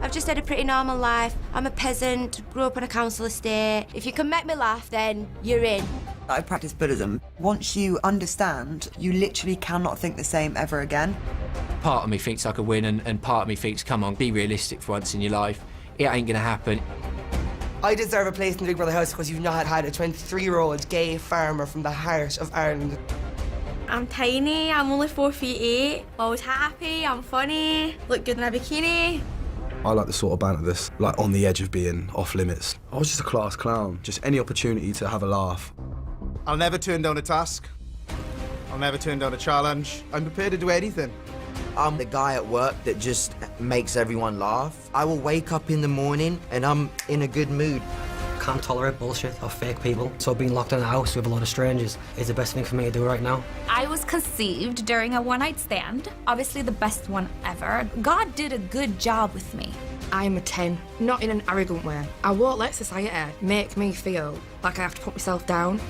I've just had a pretty normal life. I'm a peasant, grew up on a council estate. If you can make me laugh, then you're in. I practice Buddhism. Once you understand, you literally cannot think the same ever again. Part of me thinks I could win, and part of me thinks, come on, be realistic for once in your life. It ain't gonna happen. I deserve a place in the Big Brother house because you've not had a 23-year-old gay farmer from the heart of Ireland. I'm tiny, I'm only 4'8", always happy, I'm funny, look good in a bikini. I like the sort of banter that's like on the edge of being off limits. I was just a class clown, just any opportunity to have a laugh. I'll never turn down a task. I'll never turn down a challenge. I'm prepared to do anything. I'm the guy at work that just makes everyone laugh. I will wake up in the morning and I'm in a good mood. Can't tolerate bullshit or fake people, so being locked in a house with a lot of strangers is the best thing for me to do right now. I was conceived during a one-night stand, obviously the best one ever. God did a good job with me. I'm a 10, not in an arrogant way. I won't let society make me feel like I have to put myself down.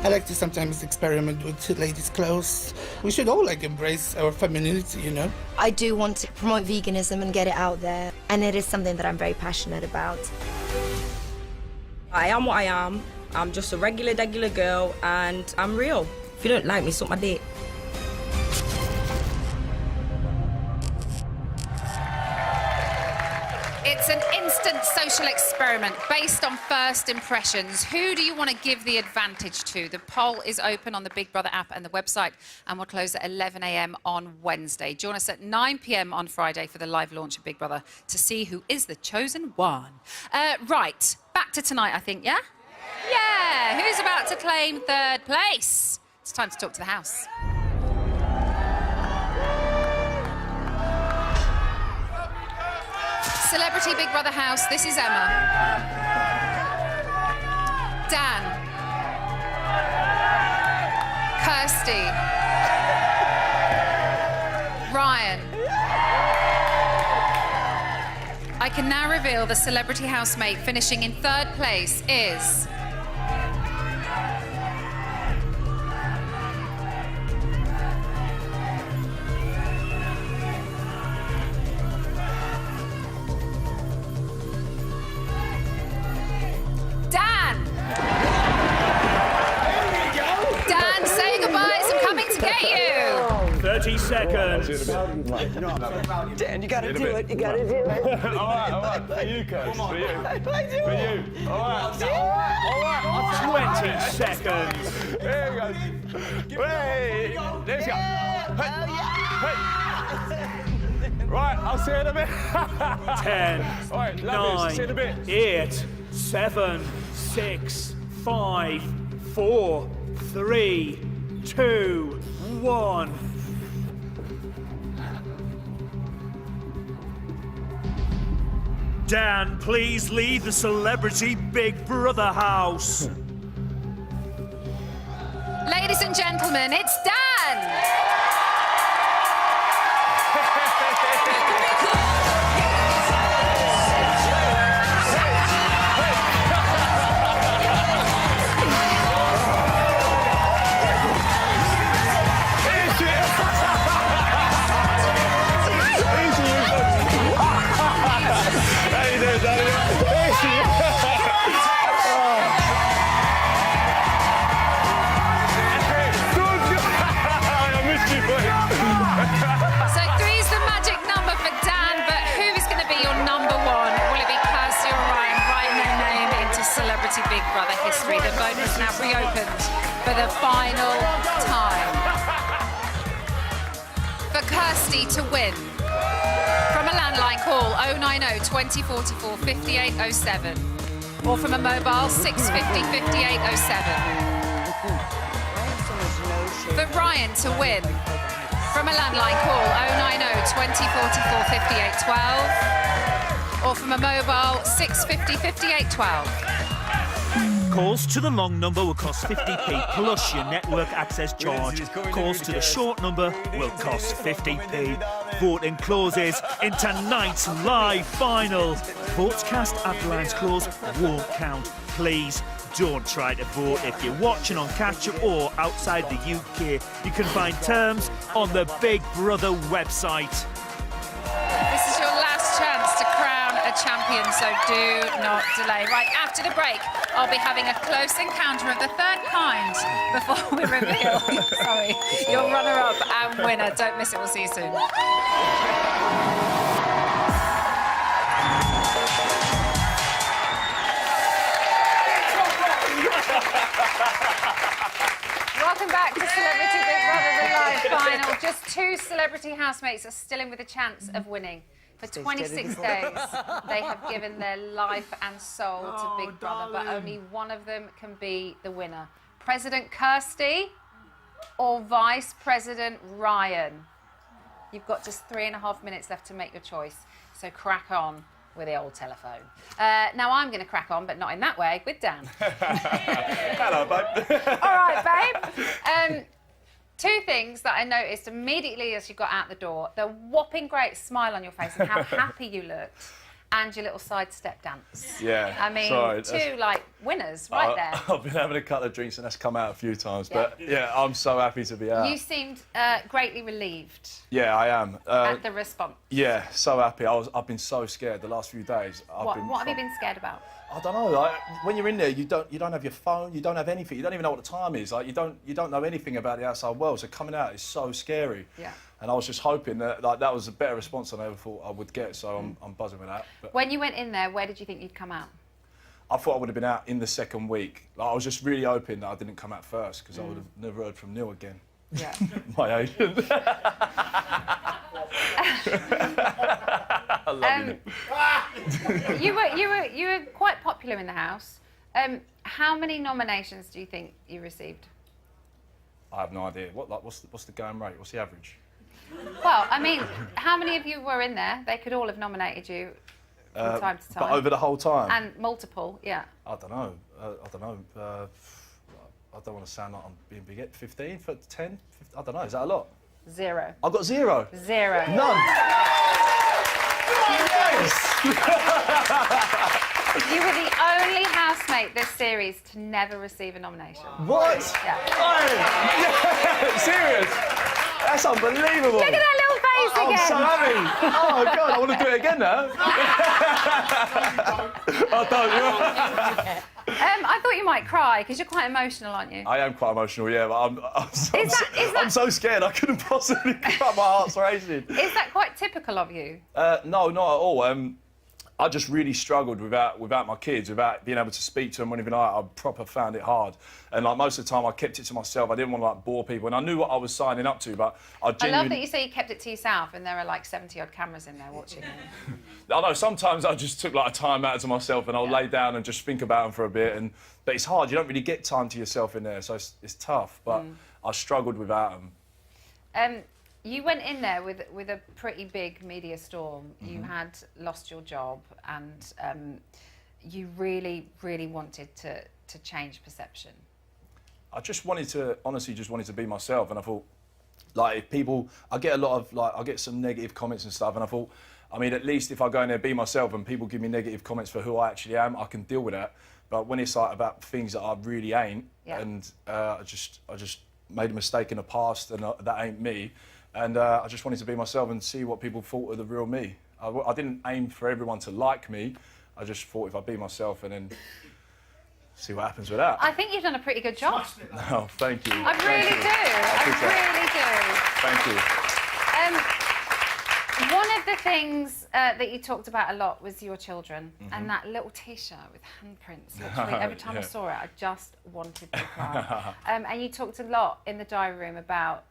I like to sometimes experiment with ladies' clothes. We should all embrace our femininity, you know? I do want to promote veganism and get it out there, and it is something that I'm very passionate about. I am what I am. I'm just a regular girl, and I'm real. If you don't like me, suck my dick. It's an instant social experiment based on first impressions. Who do you want to give the advantage to? The poll is open on the Big Brother app and the website, and we'll close at 11 a.m. on Wednesday. Join us at 9 p.m. on Friday for the live launch of Big Brother to see who is the chosen one. Right, back to tonight, I think, yeah? Yeah! Who's about to claim third place? It's time to talk to the house. Celebrity Big Brother house, this is Emma. Dan. Kirsty. Ryan. I can now reveal the celebrity housemate finishing in third place is... Dan! Dan, say goodbyes, I'm coming to get you! 30 seconds. Dan, you gotta do it, you gotta do it. all right, for you, Kurt. For you. For you. All right. 20 seconds. There we go. Hey, let's go. Hey. Right, I'll see you in a bit. 10, right, 9, 8, 7, 6, 5, 4, 3, 2, 1. Dan, please leave the celebrity Big Brother house. Ladies and gentlemen, it's Dan! So 3's the magic number for Dan, but who is going to be your number one? Will it be Kirsty or Ryan writing their name into Celebrity Big Brother history? The vote is now reopened for the final time. For Kirsty to win, from a landline call 090 2044 5807 or from a mobile 650 5807. For Ryan to win, from a landline call 090 2044 5812 or from a mobile 650 5812. Calls to the long number will cost 50p plus your network access charge. Calls to the short number will cost 50p. Voting closes in tonight's live final. Votes cast after lines close won't count. Please don't try to vote if you're watching on catch-up or outside the UK. You can find terms on the Big Brother website. This is your last chance to crown a champion, so do not delay. Right, after the break, I'll be having a close encounter of the third kind before we reveal, sorry, your runner-up and winner. Don't miss it. We'll see you soon. Welcome back to Celebrity Big Brother, the live final. Just 2 celebrity housemates are still in with a chance of winning. For 26 days, they have given their life and soul to Big Brother, but only one of them can be the winner. President Kirsty or Vice President Ryan? You've got just 3.5 minutes left to make your choice, so crack on with the old telephone. Now I'm going to crack on, but not in that way, with Dan. Hello, babe. All right, babe. 2 things that I noticed immediately as you got out the door: the whopping great smile on your face and how happy you looked, and your little sidestep dance. Yeah. I mean, sorry, 2 like winners right there. I've been having a couple of drinks and that's come out a few times, but yeah, I'm so happy to be out. You seemed greatly relieved Yeah, I am. at the response. Yeah, so happy. I've been so scared the last few days. What have you been scared about? I don't know. Like, when you're in there, you don't have your phone, you don't have anything, you don't even know what the time is. Like, you don't know anything about the outside world. So coming out is so scary. Yeah. And I was just hoping that that was a better response than I ever thought I would get. So I'm buzzing with that. But When you went in there, where did you think you'd come out? I thought I would have been out in the second week. Like, I was just really hoping that I didn't come out first because I would have never heard from Neil again. Yeah. My agent. I love You were quite popular in the house. How many nominations do you think you received? I have no idea. What's the going rate? What's the average? Well, I mean, how many of you were in there? They could all have nominated you from time to time. But over the whole time? And multiple, yeah. I don't know. I don't know. I don't want to sound like I'm being big. 15, 10? I don't know. Is that a lot? 0. I got 0. 0. None. You were the only housemate this series to never receive a nomination. What? Yeah. Yeah. Serious? That's unbelievable. Look at that little face again. I'm so happy. Oh, God, I want to do it again now. I don't. I thought you might cry, because you're quite emotional, aren't you? I am quite emotional, yeah, but I'm so scared I couldn't possibly cry. My heart's racing. Is that quite typical of you? No, not at all. I just really struggled without my kids, without being able to speak to them or anything like that. I proper found it hard. And like most of the time I kept it to myself. I didn't want to like bore people, and I knew what I was signing up to, but I love that you say you kept it to yourself and there are like 70-odd cameras in there watching you. I know, sometimes I just took like a time out to myself and I'll lay down and just think about them for a bit, but it's hard, you don't really get time to yourself in there, so it's tough, but I struggled without them. You went in there with a pretty big media storm. You had lost your job, and you really, really wanted to change perception. I just wanted to, honestly, just wanted to be myself, and I thought, like, if people, I get a lot of, like, I get some negative comments and stuff, and I thought, I mean, at least if I go in there, be myself, and people give me negative comments for who I actually am, I can deal with that. But when it's like about things that I really ain't, and I just made a mistake in the past, and that ain't me. And I just wanted to be myself and see what people thought of the real me. I didn't aim for everyone to like me. I just thought if I be myself and then see what happens with that. I think you've done a pretty good job. Oh, thank you. I really do. I really do. One of the things that you talked about a lot was your children, and that little T-shirt with handprints. Literally, every time I saw it, I just wanted to cry. And you talked a lot in the diary room about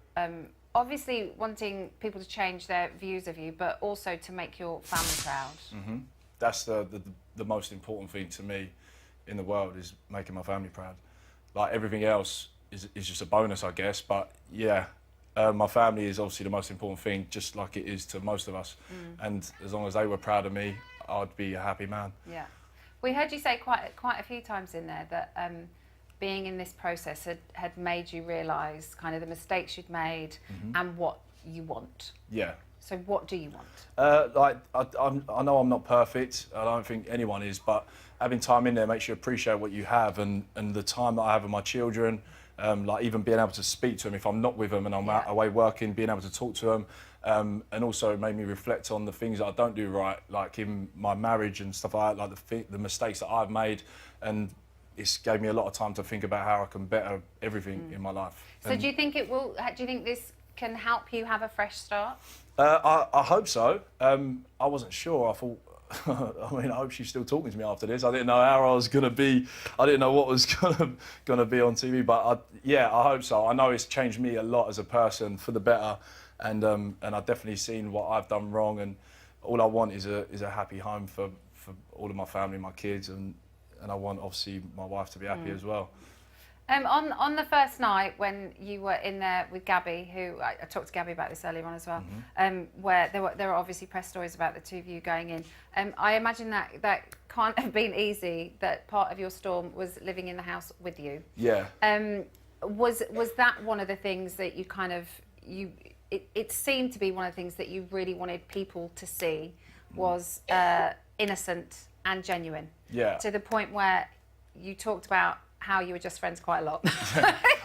obviously wanting people to change their views of you, but also to make your family proud. That's the most important thing to me in the world, is making my family proud. Like, everything else is just a bonus, I guess, but yeah, my family is obviously the most important thing, just like it is to most of us. And as long as they were proud of me, I'd be a happy man. Yeah. We heard you say quite a few times in there that being in this process had made you realise kind of the mistakes you'd made and what you want. Yeah. So what do you want? I know I'm not perfect. I don't think anyone is, but having time in there makes you appreciate what you have and the time that I have with my children. Like even being able to speak to them if I'm not with them and I'm out away working, being able to talk to them. And also it made me reflect on the things that I don't do right, like in my marriage and stuff like that, like the mistakes that I've made. And it's gave me a lot of time to think about how I can better everything in my life. So do you think it will? Do you think this can help you have a fresh start? I hope so. I wasn't sure. I thought, I mean, I hope she's still talking to me after this. I didn't know how I was going to be. I didn't know what was going to be on TV. But yeah, I hope so. I know it's changed me a lot as a person for the better. And I've definitely seen what I've done wrong. And all I want is a happy home for all of my family, my kids. And I want, obviously, my wife to be happy as well. On the first night when you were in there with Gabby, who I talked to Gabby about this earlier on as well, where there were obviously press stories about the two of you going in. I imagine that can't have been easy. That part of your storm was living in the house with you. Yeah. Was that one of the things that you kind of It seemed to be one of the things that you really wanted people to see was innocent and genuine. Yeah. To the point where you talked about how you were just friends quite a lot.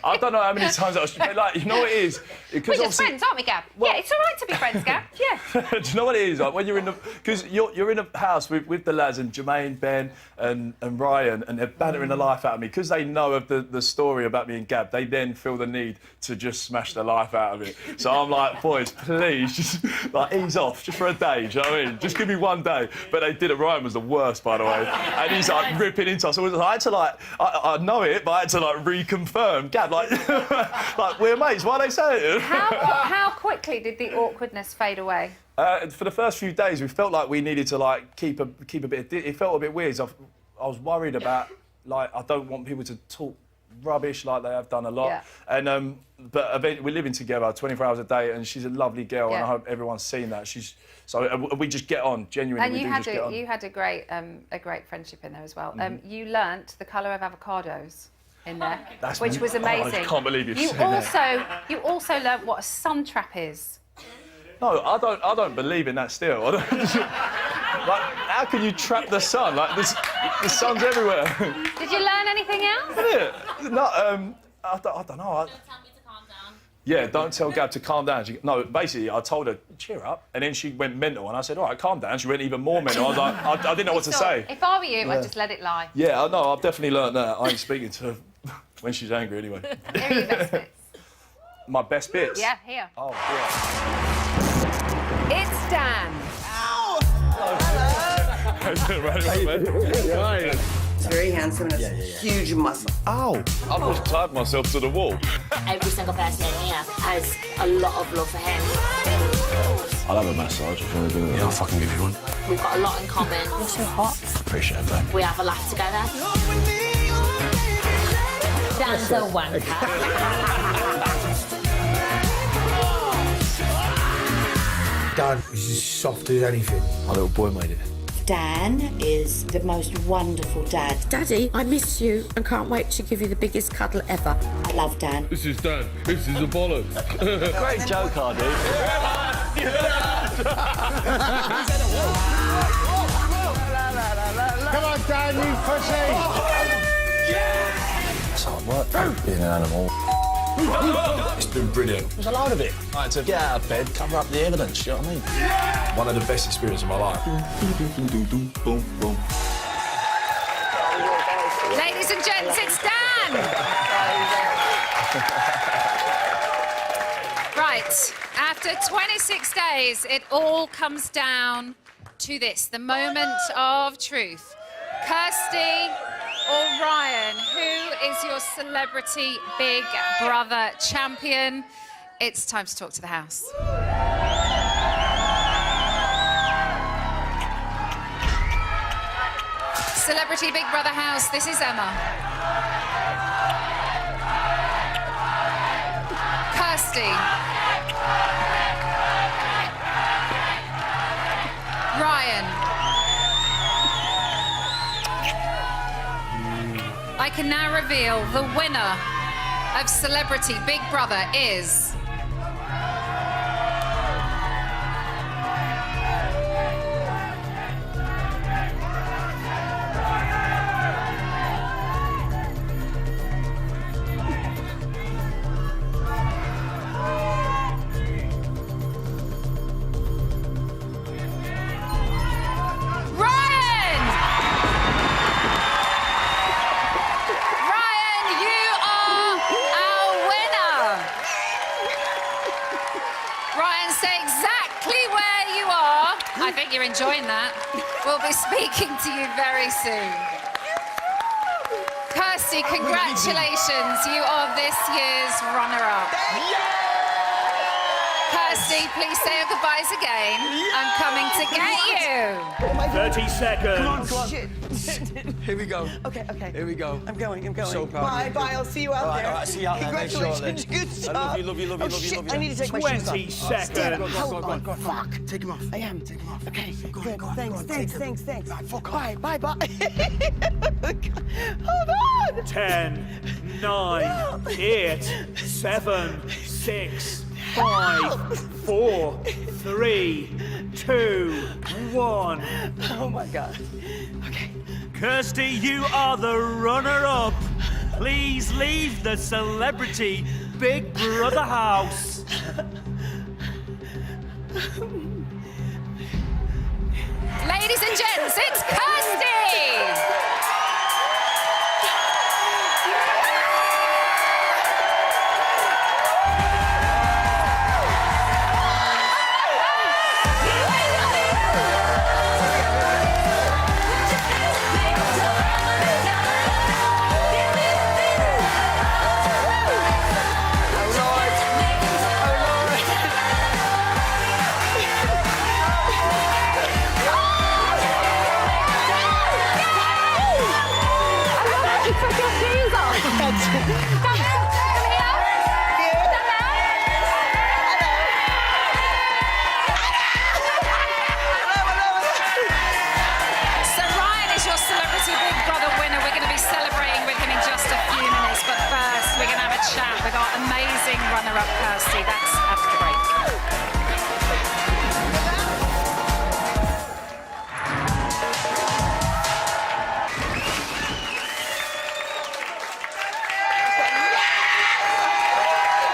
I don't know how many times I was like, you know what it is? We're just friends, aren't we, Gab? Well, yeah, it's all right to be friends, Gab. Yeah. Do you know what it is? Like when you're in the, because you're in a house with the lads and Jermaine, Ben, and Ryan, and they're bantering the life out of me because they know of the story about me and Gab. They then feel the need to just smash the life out of it. So I'm like, boys, please, just like ease off, just for a day. Do you know what I mean? Just give me one day. But they did it. Ryan was the worst, by the way, and he's like ripping into us. So I had to like, I know it, but I had to like reconfirm. Gab, like, like we're mates. Why are they saying it? How quickly did the awkwardness fade away? For the first few days, we felt like we needed to like keep a bit. It felt a bit weird. I was worried about like I don't want people to talk rubbish like they have done a lot. Yeah. And but eventually we're living together 24 hours a day, and she's a lovely girl, and I hope everyone's seen that. So we just get on genuinely. And you had a great friendship in there as well. You learnt the colour of avocados in there, which was amazing. I can't believe you've seen that. You also learnt what a sun trap is. No, I don't believe in that still. I don't, like, how can you trap the sun? Like, the sun's everywhere. Did you learn anything else? Yeah. No, I don't know. Don't tell me to calm down. Yeah, don't tell Gab to calm down. No, basically, I told her, cheer up, and then she went mental, and I said, all right, calm down. She went even more mental. I was like, I didn't know what to say. If I were you, I'd just let it lie. Yeah, I know. I've definitely learned that. I ain't speaking to her when she's angry anyway. Here are your best bits. My best bits? Yeah, here. Oh, yeah. It's Dan. Ow! Right. He's very handsome and has huge muscle. Ow! I almost tied myself to the wall. Every single person in here has a lot of love for him. I'll have a massage if you want to do it. Yeah, I'll fucking give you one. We've got a lot in common. You're so hot. Appreciate it, babe. We have a laugh together. Dan's a wanker. Dan is as soft as anything. My little boy made it. Dan is the most wonderful dad. Daddy, I miss you and can't wait to give you the biggest cuddle ever. I love Dan. This is Dan. This is a bollocks. Great joke, Hardy. Come on, Dan, you pussy! That's hard work, being an animal. It's been brilliant. There's a load of it. I had to get out of bed, cover up the evidence, you know what I mean? Yeah. One of the best experiences of my life. Ladies and gents, it's Dan! Right, after 26 days, it all comes down to this, the moment of truth. Kirsty or Ryan, who is your celebrity Big Brother champion? It's time to talk to the house. Celebrity Big Brother house, this is Emma. Kirsty. Ryan. I can now reveal the winner of Celebrity Big Brother is... I think you're enjoying that. We'll be speaking to you very soon. Kirsty, congratulations. You are this year's runner-up. Kirsty, please say your goodbyes again. I'm coming to get you. 30 seconds. Come on, come on. Shit. Here we go. Okay. Here we go. I'm going. So proud. Bye. I'll see you out there. All right, see you out there. Congratulations. Good job. I love you. Oh, shit. I need to take my shoes off. 20 seconds. Hold on. Fuck. Take him off. I am. Take him off. Okay. Go Good. on. Thanks. Fuck off. Bye. Hold on. 10, 9, 8, 7, 6, 5, 4, 3, 2, 1. Oh my God. Okay. Kirsty, you are the runner-up. Please leave the Celebrity Big Brother house. Ladies and gents, it's Kirsty! Runner-up Kirsty, that's after the break.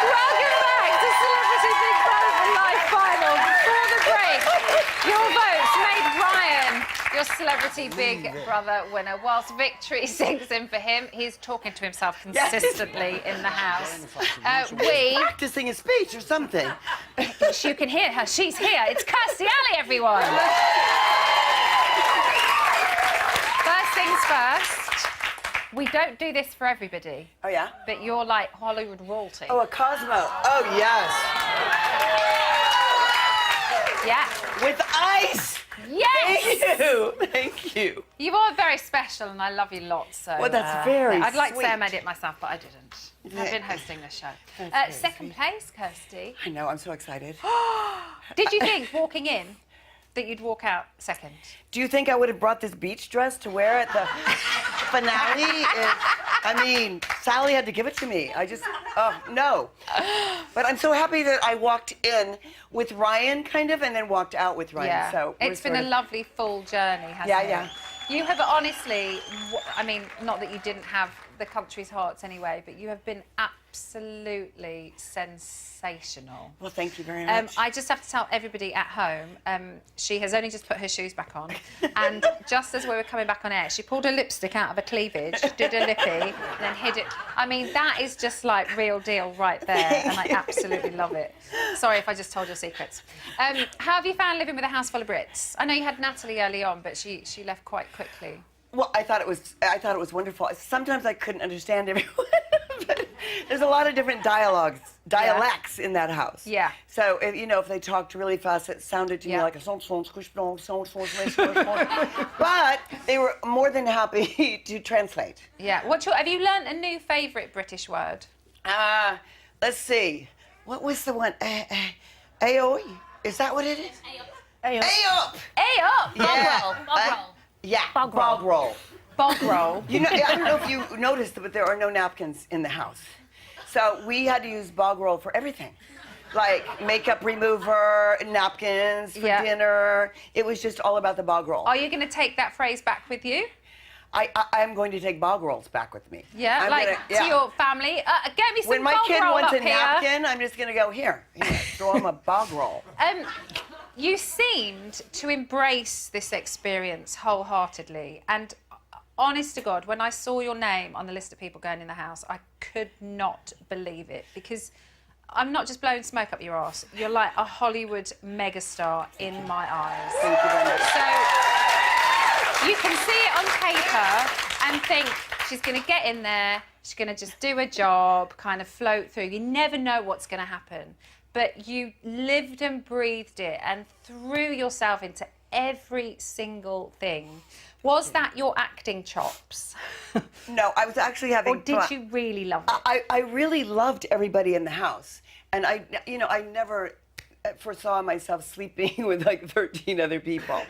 Welcome back to Celebrity Big Brother Live Final. Before the break, your votes made Ryan your Celebrity Big Brother winner. Whilst victory sinks in for him, he's talking to himself consistently in the house. Practicing a speech or something. You can hear her. She's here. It's Kirstie Alley, everyone. First things first, we don't do this for everybody. Oh, yeah? But you're like Hollywood royalty. Oh, a Cosmo. Oh, yes. Yeah. With ice. Yes! Thank you. You are very special, and I love you lots. So, well, that's very I'd like sweet. to say I made it myself, but I didn't. I've been hosting this show. Second place, Kirsty. I know, I'm so excited. Did you think, walking in, that you'd walk out second? Do you think I would have brought this beach dress to wear at the finale? I mean, Sally had to give it to me. No. But I'm so happy that I walked in with Ryan, kind of, and then walked out with Ryan. Yeah. So it's been a lovely full journey, hasn't it? Yeah. You have honestly, I mean, not that you didn't have the country's hearts anyway, but you have been absolutely sensational. Well, thank you very much. I just have to tell everybody at home, she has only just put her shoes back on, and just as we were coming back on air, she pulled her lipstick out of her cleavage, did a lippy, and then hid it. I mean, that is just like real deal right there, and I absolutely love it. Sorry if I just told your secrets. How have you found living with a house full of Brits? I know you had Natalie early on, but she left quite quickly. Well, I thought it was wonderful. Sometimes I couldn't understand everyone, but there's a lot of different dialects in that house. Yeah. So if they talked really fast, it sounded to me like a but they were more than happy to translate. Yeah. Have you learned a new favourite British word? Let's see. What was the one? Aoi? Is that what it is? Ayup. Ayup. Ayup. Yeah. Bog roll. Yeah, bog roll. bog roll. You know, I don't know if you noticed, but there are no napkins in the house. So we had to use bog roll for everything. Like makeup remover, napkins for dinner. It was just all about the bog roll. Are you going to take that phrase back with you? I'm going to take bog rolls back with me. Yeah, to your family. Get me some When my bog kid roll wants up a here. napkin, I'm just going to go, here, throw him a bog roll. You seemed to embrace this experience wholeheartedly. And honest to God, when I saw your name on the list of people going in the house, I could not believe it, because I'm not just blowing smoke up your arse. You're like a Hollywood megastar in my eyes. Thank you very much. So you can see it on paper and think she's going to get in there, she's going to just do a job, kind of float through. You never know what's going to happen. But you lived and breathed it and threw yourself into every single thing. Was that your acting chops? No, I was actually having fun. Or did you really love it? I really loved everybody in the house. And I never foresaw myself sleeping with like 13 other people,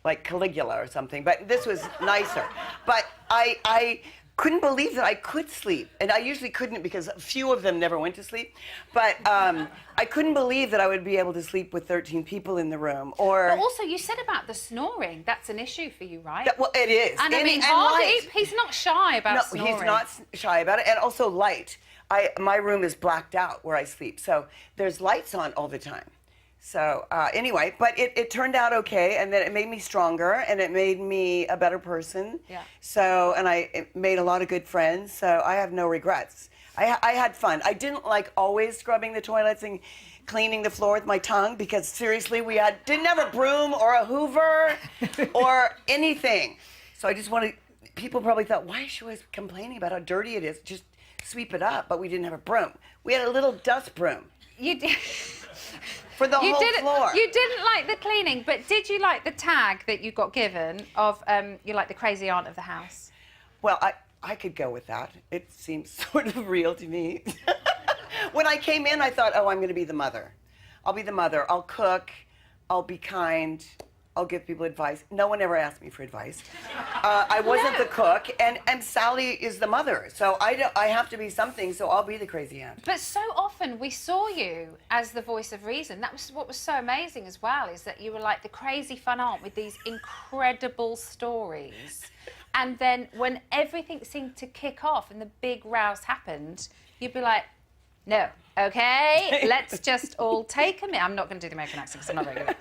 like Caligula or something. But this was nicer. But I couldn't believe that I could sleep. And I usually couldn't, because a few of them never went to sleep. But I couldn't believe that I would be able to sleep with 13 people in the room. But also, you said about the snoring. That's an issue for you, right? Well, it is. And I mean, Harvey, he's not shy about snoring. No, he's not shy about it. And also light. My room is blacked out where I sleep. So there's lights on all the time. So anyway, but it turned out okay, and then it made me stronger, and it made me a better person. Yeah. So, and it made a lot of good friends, so I have no regrets. I had fun. I didn't like always scrubbing the toilets and cleaning the floor with my tongue, because seriously, we didn't have a broom or a Hoover or anything. So I just wanted, people probably thought, why is she always complaining about how dirty it is? Just sweep it up, but we didn't have a broom. We had a little dust broom. You did. For the whole floor. You didn't like the cleaning, but did you like the tag that you got given of you're like the crazy aunt of the house? Well, I could go with that. It seems sort of real to me. When I came in, I thought, oh, I'm going to be the mother. I'll be the mother. I'll cook. I'll be kind. I'll give people advice. No one ever asked me for advice. I wasn't the cook, and Sally is the mother. So I have to be something, so I'll be the crazy aunt. But so often we saw you as the voice of reason. That was what was so amazing as well, is that you were like the crazy fun aunt with these incredible stories. And then when everything seemed to kick off and the big rouse happened, you'd be like, no, okay, let's just all take a minute. I'm not going to do the American accent because I'm not very good.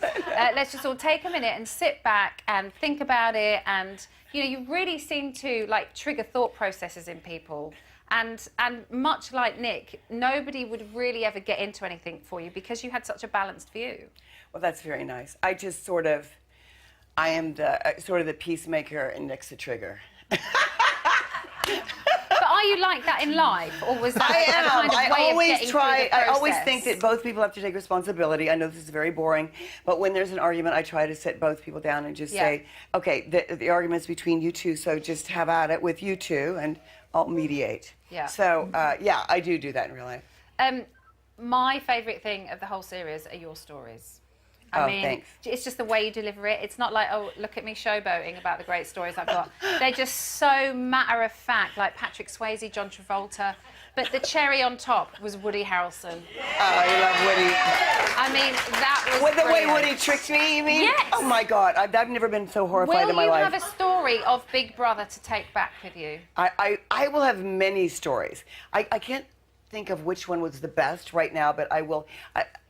Let's just all take a minute and sit back and think about it. And, you really seem to, like, trigger thought processes in people. And much like Nick, nobody would really ever get into anything for you because you had such a balanced view. Well, that's very nice. I just I am the peacemaker and Nick's the trigger. But are you like that in life, or was that a kind of way of getting through the process? I always think that both people have to take responsibility. I know this is very boring, but when there's an argument, I try to sit both people down and just say, okay, the argument's between you two, so just have at it with you two, and I'll mediate. Yeah. So, yeah, I do that in real life. My favourite thing of the whole series are your stories. I mean, thanks. It's just the way you deliver it. It's not like, oh, look at me showboating about the great stories I've got. They're just so matter-of-fact, like Patrick Swayze, John Travolta. But the cherry on top was Woody Harrelson. Oh, I love Woody. I mean, that was the way Woody tricked me, you mean? Yes. Oh, my God. I've never been so horrified in my life. Will you have a story of Big Brother to take back with you? I will have many stories. I can't think of which one was the best right now, but I will.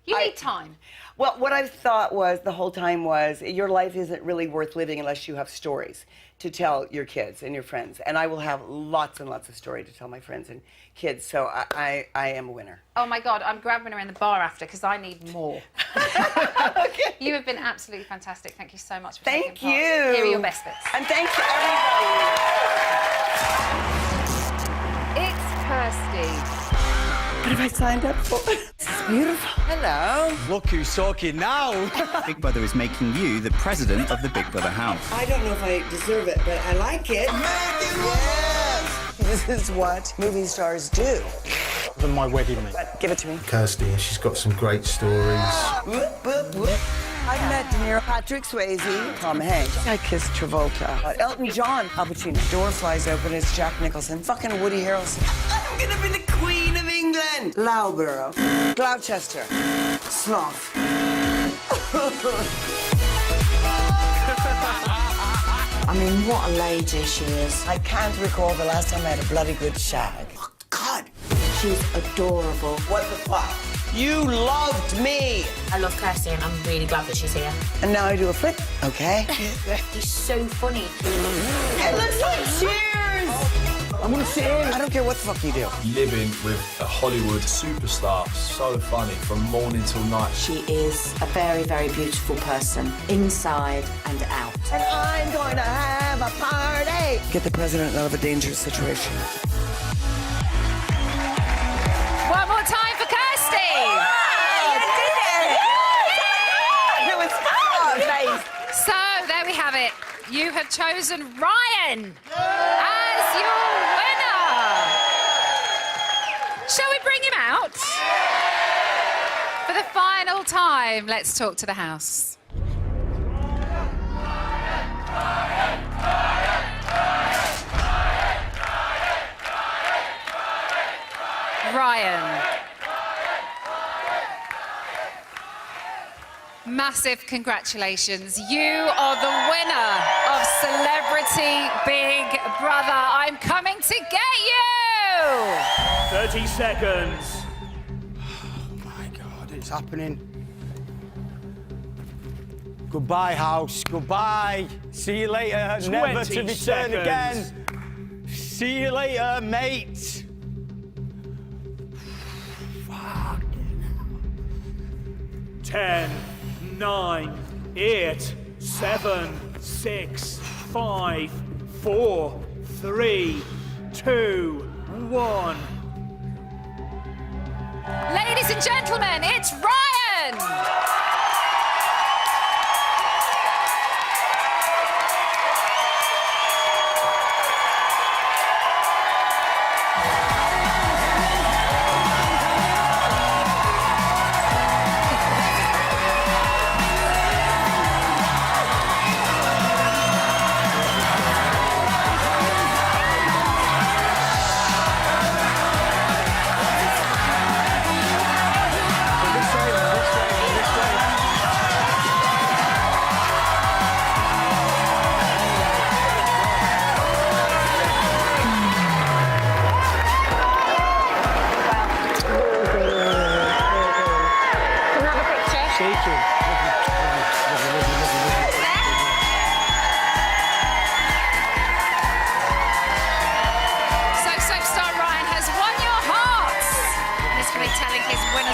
You need time. Well, what I've thought the whole time was, your life isn't really worth living unless you have stories to tell your kids and your friends. And I will have lots and lots of stories to tell my friends and kids, so I am a winner. Oh my God, I'm grabbing her in the bar after because I need more. Okay. You have been absolutely fantastic. Thank you so much for taking part. You. Here are your best bits. And thanks to everybody. It's Kirsty. What have I signed up for? This is beautiful. Hello. Look who's talking now. Big Brother is making you the president of the Big Brother house. I don't know if I deserve it, but I like it. Yes. This is what movie stars do. Than my wedding ring. Give it to me. Kirsty, and she's got some great stories. I've met De Niro. Patrick Swayze, Tom Hanks. I kissed Travolta. Elton John, Al Pacino. Door flies open, it's Jack Nicholson. Fucking Woody Harrelson. I'm gonna be the Queen of England. Loughborough. Gloucester. Sloth. I mean, what a lady she is. I can't recall the last time I had a bloody good shag. Oh, God. She's adorable. What the fuck? You loved me. I love Kirsty and I'm really glad that she's here. And now I do a flip, okay? He's so funny. It looks like Cheers! I'm gonna sit in. I don't care what the fuck you do. Living with a Hollywood superstar, so funny from morning till night. She is a very, very beautiful person, inside and out. And I'm going to have a party. Get the president out of a dangerous situation. One more time for Kirsty. You did it! It was fun. So there we have it. You have chosen Ryan as your winner. Shall we bring him out? For the final time, let's talk to the house. Ryan. Massive congratulations. You are the winner of Celebrity Big Brother. I'm coming to get you! 30 seconds. Oh my God, it's happening. Goodbye, house. Goodbye. See you later. Never to return seconds. again. See you later, mate. 10, 9, 8, 7, 6, 5, 4, 3, 2, 1. Ladies and gentlemen, it's Ryan!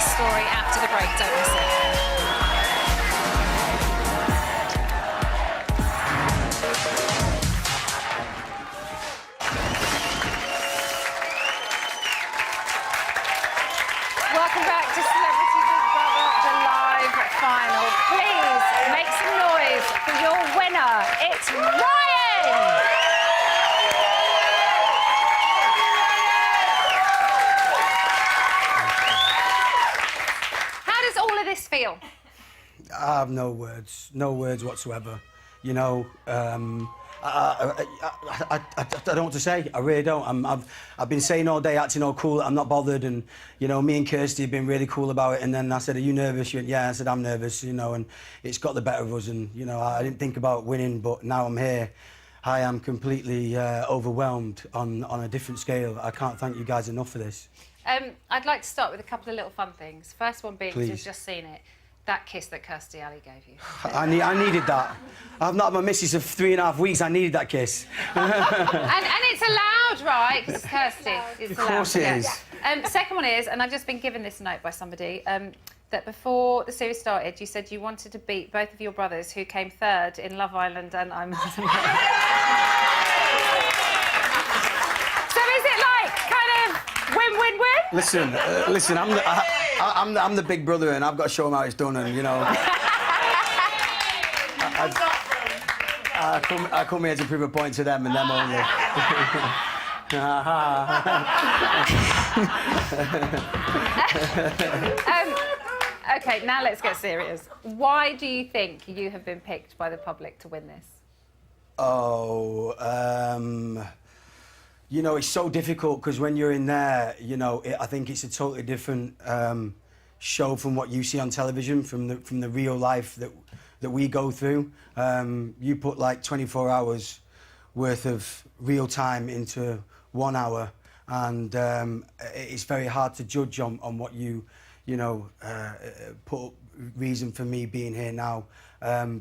Story after the break, don't miss it. Welcome back to Celebrity Big Brother, the live final. Please make some noise for your winner. It's Ryan! This feel? I have no words whatsoever. You know, I don't know what to say. I really don't. I've been saying all day, acting all cool. I'm not bothered, and you know, me and Kirsty have been really cool about it. And then I said, "Are you nervous?" She went, "Yeah." I said, "I'm nervous." You know, and it's got the better of us. And you know, I didn't think about winning, but now I'm here. I am completely overwhelmed on a different scale. I can't thank you guys enough for this. I'd like to start with a couple of little fun things. First one being, Please. you've just seen it, that kiss that Kirsty Alley gave you. I needed that. I've not had my missus of 3.5 weeks. I needed that kiss. and it's allowed, right? Because it's Kirsty. It's Of course it is. Second one is, and I've just been given this note by somebody, that before the series started, you said you wanted to beat both of your brothers who came third in Love Island and I'm... So is it like kind of win-win-win? Listen. I'm the big brother, and I've got to show him how it's done. And you know, I come here to prove a point to them and them only. OK, now let's get serious. Why do you think you have been picked by the public to win this? Oh, you know, it's so difficult because when you're in there, you know, I think it's a totally different show from what you see on television, from the real life that we go through. You put like 24 hours worth of real time into 1 hour, and it's very hard to judge on what you know, put up reason for me being here now,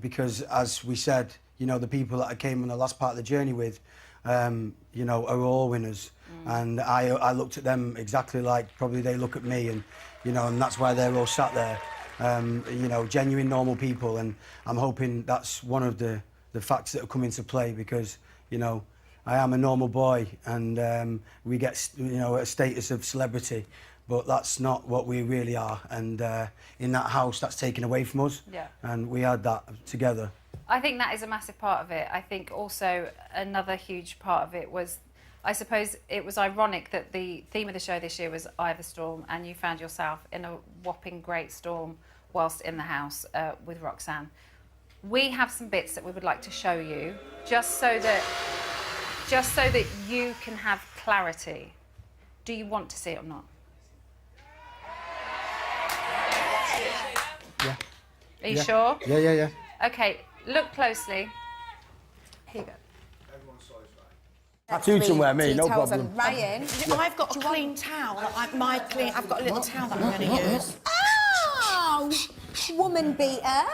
because as we said, you know, the people that I came on the last part of the journey with, you know, are all winners. And I looked at them exactly like probably they look at me, and, you know, and that's why they're all sat there, you know, genuine, normal people. And I'm hoping that's one of the facts that have come into play, because, you know, I am a normal boy, and we get, you know, a status of celebrity, but that's not what we really are. And in that house, that's taken away from us. Yeah. And we had that together. I think that is a massive part of it. I think also another huge part of it was, I suppose it was ironic that the theme of the show this year was Eye of the Storm, and you found yourself in a whopping great storm whilst in the house with Roxanne. We have some bits that we would like to show you, just so that you can have clarity. Do you want to see it or not? Yeah. Are you sure? Yeah. OK, look closely. Here you go. Tattooed somewhere, me, no problem. Ryan, I've got a clean towel. I've got a little towel that I'm going to use. Ow! Woman beater.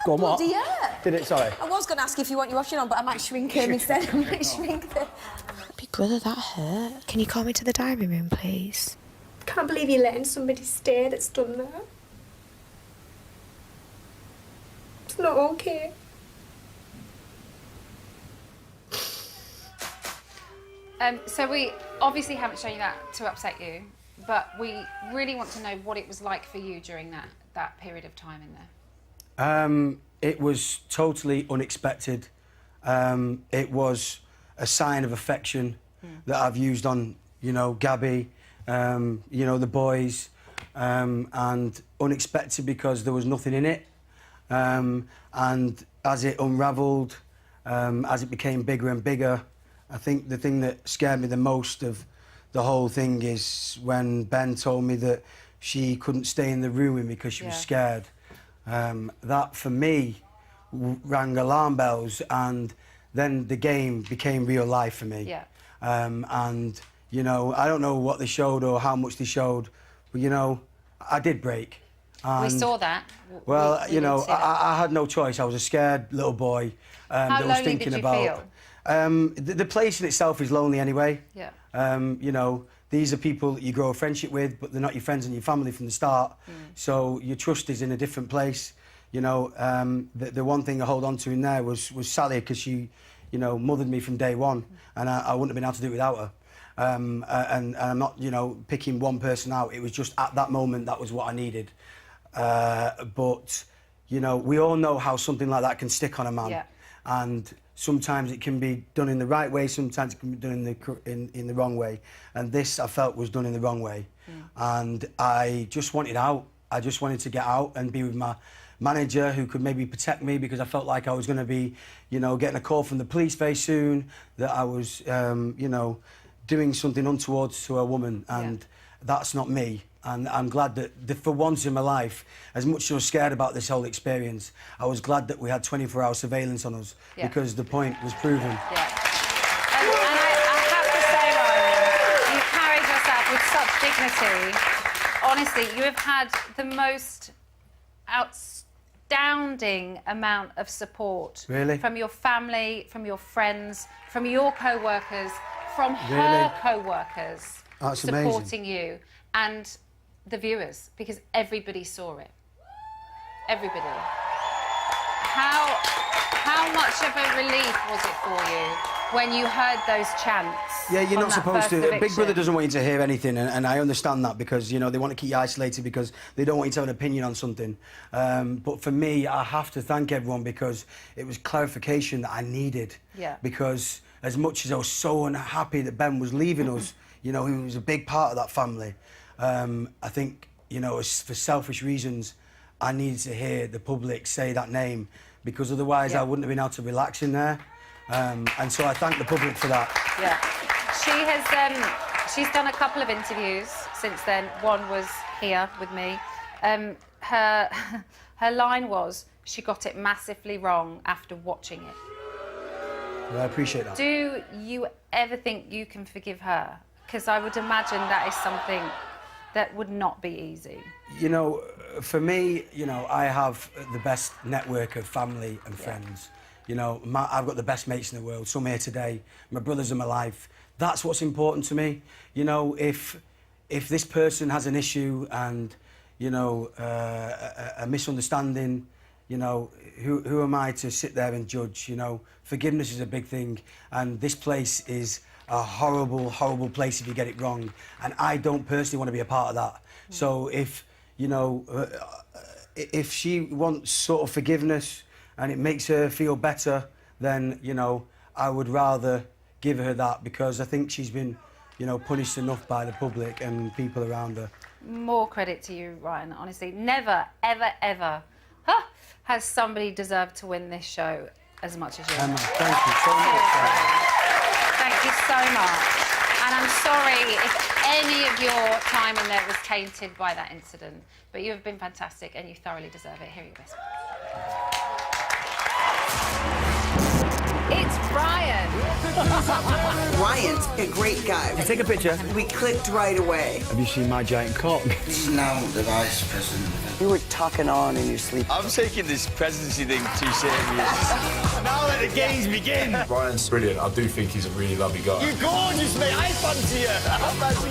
Go on, what? Bloody hurt. Did it, sorry? I was going to ask if you want your washing on, but I might shrink him instead. I might shrink the... Big brother, that hurt. Can you call me to the diary room, please? Can't believe you're letting somebody stay that's done that. It's not okay. So we obviously haven't shown you that to upset you, but we really want to know what it was like for you during that period of time in there. It was totally unexpected. It was a sign of affection that I've used on, you know, Gabby, you know, the boys, and unexpected because there was nothing in it. And as it unravelled, as it became bigger and bigger, I think the thing that scared me the most of the whole thing is when Ben told me that she couldn't stay in the room with me because she was scared. That, for me, rang alarm bells, and then the game became real life for me. Yeah. And, you know, I don't know what they showed or how much they showed, but, you know, I did break. We saw that. Well, you know, I had no choice. I was a scared little boy that was thinking about... The place in itself is lonely anyway. Yeah. You know, these are people that you grow a friendship with, but they're not your friends and your family from the start. So your trust is in a different place. You know, the one thing I hold on to in there was Sally, because she, you know, mothered me from day one, and I wouldn't have been able to do it without her. And I'm not, you know, picking one person out. It was just at that moment that was what I needed. But, you know, we all know how something like that can stick on a man. Yeah. And sometimes it can be done in the right way, sometimes it can be done in the wrong way. And this, I felt, was done in the wrong way. And I just wanted out. I just wanted to get out and be with my manager, who could maybe protect me, because I felt like I was going to be, you know, getting a call from the police very soon, that I was, you know, doing something untoward to a woman. And that's not me. And I'm glad that for once in my life, as much as I was scared about this whole experience, I was glad that we had 24-hour surveillance on us, because the point was proven. Yeah. And I have to say, Ryan, you carried yourself with such dignity. Honestly, you have had the most outstanding amount of support. Really? From your family, from your friends, from your co-workers, from her co-workers. That's supporting amazing. You. And the viewers, because everybody saw it. Everybody. How much of a relief was it for you when you heard those chants? Yeah, you're not supposed to. Eviction? Big Brother doesn't want you to hear anything, and I understand that, because, you know, they want to keep you isolated because they don't want you to have an opinion on something. But for me, I have to thank everyone, because it was clarification that I needed. Yeah. Because as much as I was so unhappy that Ben was leaving us, you know, he was a big part of that family. I think, you know, for selfish reasons, I needed to hear the public say that name, because otherwise I wouldn't have been able to relax in there. And so I thank the public for that. Yeah. She has, she's done a couple of interviews since then. One was here with me. Her line was, she got it massively wrong after watching it. Well, I appreciate that. Do you ever think you can forgive her? Because I would imagine that is something that would not be easy. You know, for me, you know, I have the best network of family and friends. You know, I've got the best mates in the world. Some here today. My brothers in my life. That's what's important to me. You know, if this person has an issue and, you know, a misunderstanding, you know, who am I to sit there and judge? You know, forgiveness is a big thing, and this place is a horrible, horrible place if you get it wrong, and I don't personally want to be a part of that. So if, you know, if she wants sort of forgiveness and it makes her feel better, then, you know, I would rather give her that, because I think she's been, you know, punished enough by the public and people around her. More credit to you, Ryan, honestly. Never, ever, ever has somebody deserved to win this show as much as you. Thank you so much. Thank you so much. And I'm sorry if any of your time in there was tainted by that incident, but you have been fantastic and you thoroughly deserve it. Here are your best. It's Ryan. Ryan's a great guy. Can you take a picture? We clicked right away. Have you seen my giant cock? He's now the vice president. You were talking on in your sleep. I'm taking this presidency thing too serious. Now let the games begin. Ryan's brilliant. I do think he's a really lovely guy. You're gorgeous, mate. I fancy you. I fancy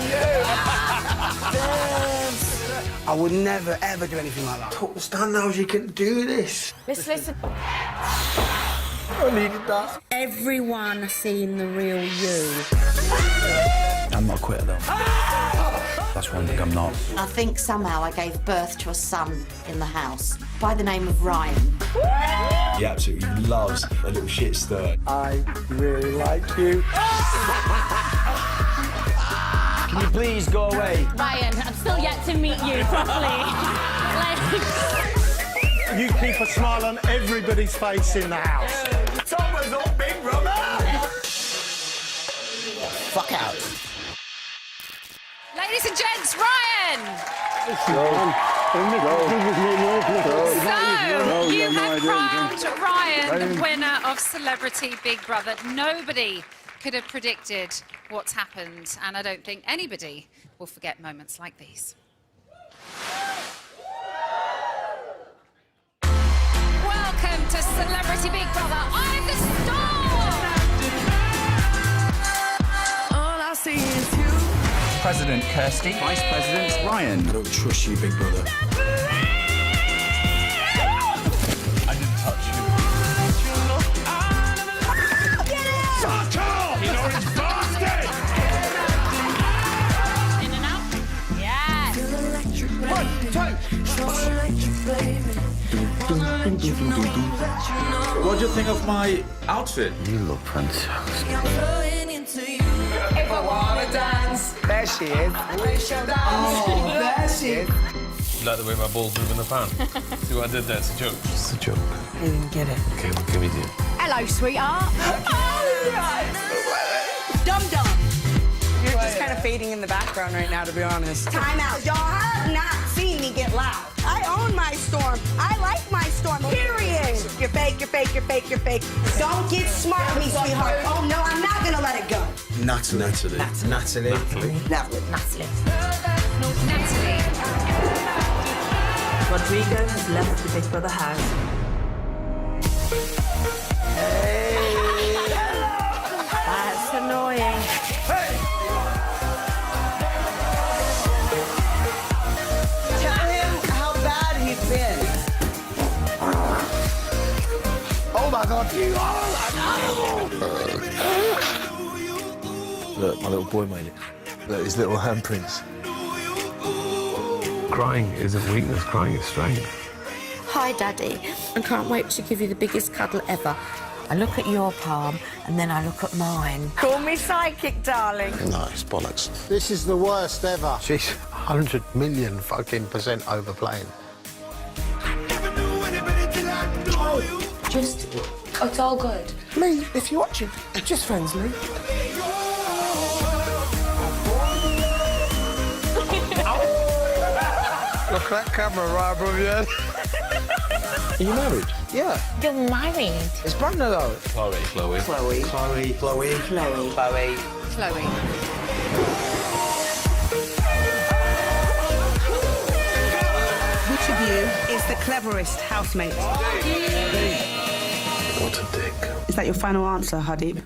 you. I would never, ever do anything like that. Don't stand now, you can do this. Listen. I needed that. Everyone seen the real you. I'm not a quitter, though. That's one thing I'm not. I think somehow I gave birth to a son in the house by the name of Ryan. He absolutely loves a little shit stir. I really like you. Can you please go away? Ryan, I'm still yet to meet you properly. You keep a smile on everybody's face in the house. Thomas up, big brother. Fuck out. Ladies and gents, Ryan! So, you have crowned Ryan winner of Celebrity Big Brother. Nobody could have predicted what's happened, and I don't think anybody will forget moments like these. Welcome to Celebrity Big Brother. I'm the star! All I see is you. President Kirsty, Vice President Ryan. I don't trust you, big brother. I didn't touch you. Get it! Fuck off, you orange bastard! In and out. Yes. 1, 2. What do you think of my outfit? You look fantastic. If I wanna dance. There she is. Oh, there she is. You like the way my balls move in the fan? See what I did there? It's a joke. It's a joke. I didn't get it. Okay, what can we do? Hello, sweetheart. Dum-dum. You're just kind of fading in the background right now, to be honest. Time out. Y'all have not seen me get loud. I own my storm. I like my storm, period. You're fake, you're fake, you're fake, you're fake. Don't get smart with me, sweetheart. Oh, no, I'm not gonna let it go. Natalie. Natalie. Rodrigo has left the Big Brother house. That's annoying. Tell him how bad he's been. Oh my God, you are Look, my little boy made it. Look, his little handprints. Crying isn't weakness, crying is strength. Hi, Daddy. I can't wait to give you the biggest cuddle ever. I look at your palm and then I look at mine. Call me psychic, darling. No, it's bollocks. This is the worst ever. She's 100 million fucking % overplaying. Just, it's all good. Lee, if you're watching, just friends, Lee. Look at that camera right above your head. Are you married? Yeah. You're married. It's Brandon though. Chloe. Chloe. Chloe. Chloe. Chloe. Chloe. Which of you is the cleverest housemate? What a dick. Is that your final answer, Hadib?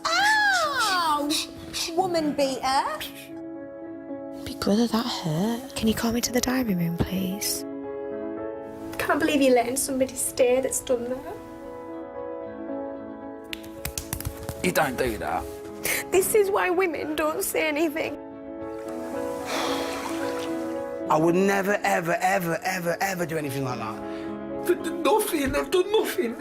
Ow! Woman beater. Big brother, that hurt. Can you call me to the diary room, please? Can't believe you're letting somebody stay that's done that. You don't do that. This is why women don't say anything. I would never, ever, ever, ever, ever do anything like that. They've done nothing. They've done nothing.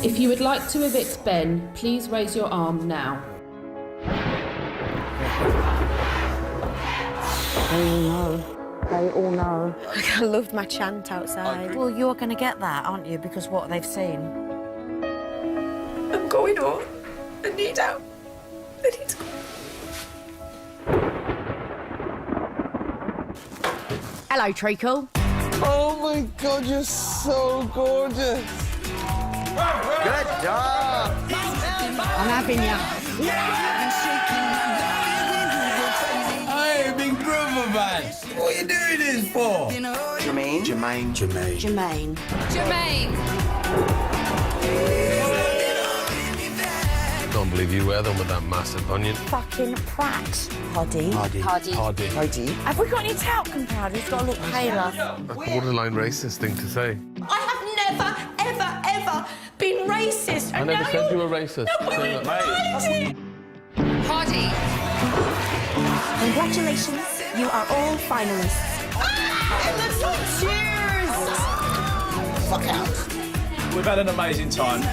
If you would like to evict Ben, please raise your arm now. They all know. I loved my chant outside. Well, you're going to get that, aren't you? Because what they've seen. I'm going on. I need out. I need to go. Hello, Treacle. Oh my God, you're so gorgeous. Good job. I'm having you. Hey, big brother, man. What are you doing this for? Jermaine. Jermaine. Jermaine. I can't believe you wear them with that massive onion. Fucking prat. Hoddy. Hardy. Have we got any talcum powder? It's got to look paler. A borderline racist thing to say. I have never, ever, ever been racist. I never said you were racist. Hardy. Congratulations, you are all finalists. Cheers! Fuck out. We've had an amazing time.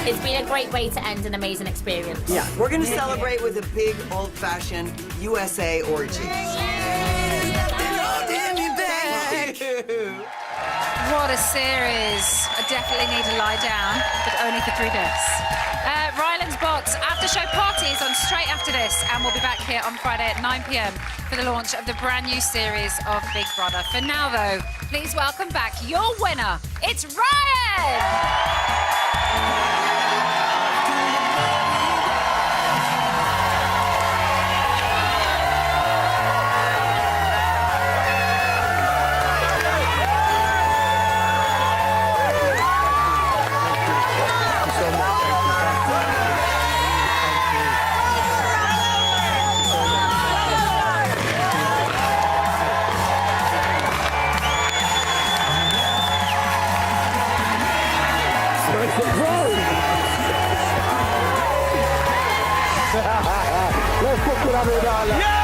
It's been a great way to end an amazing experience. Yeah, we're gonna celebrate with a big old-fashioned USA orgy. What a series. I definitely need to lie down, but only for 3 days. Ryland's Box after show parties on straight after this, and we'll be back here on Friday at 9 p.m. for the launch of the brand new series of Big Brother. For now, though, please welcome back your winner. It's Ryan! Let's fucking have it, darling.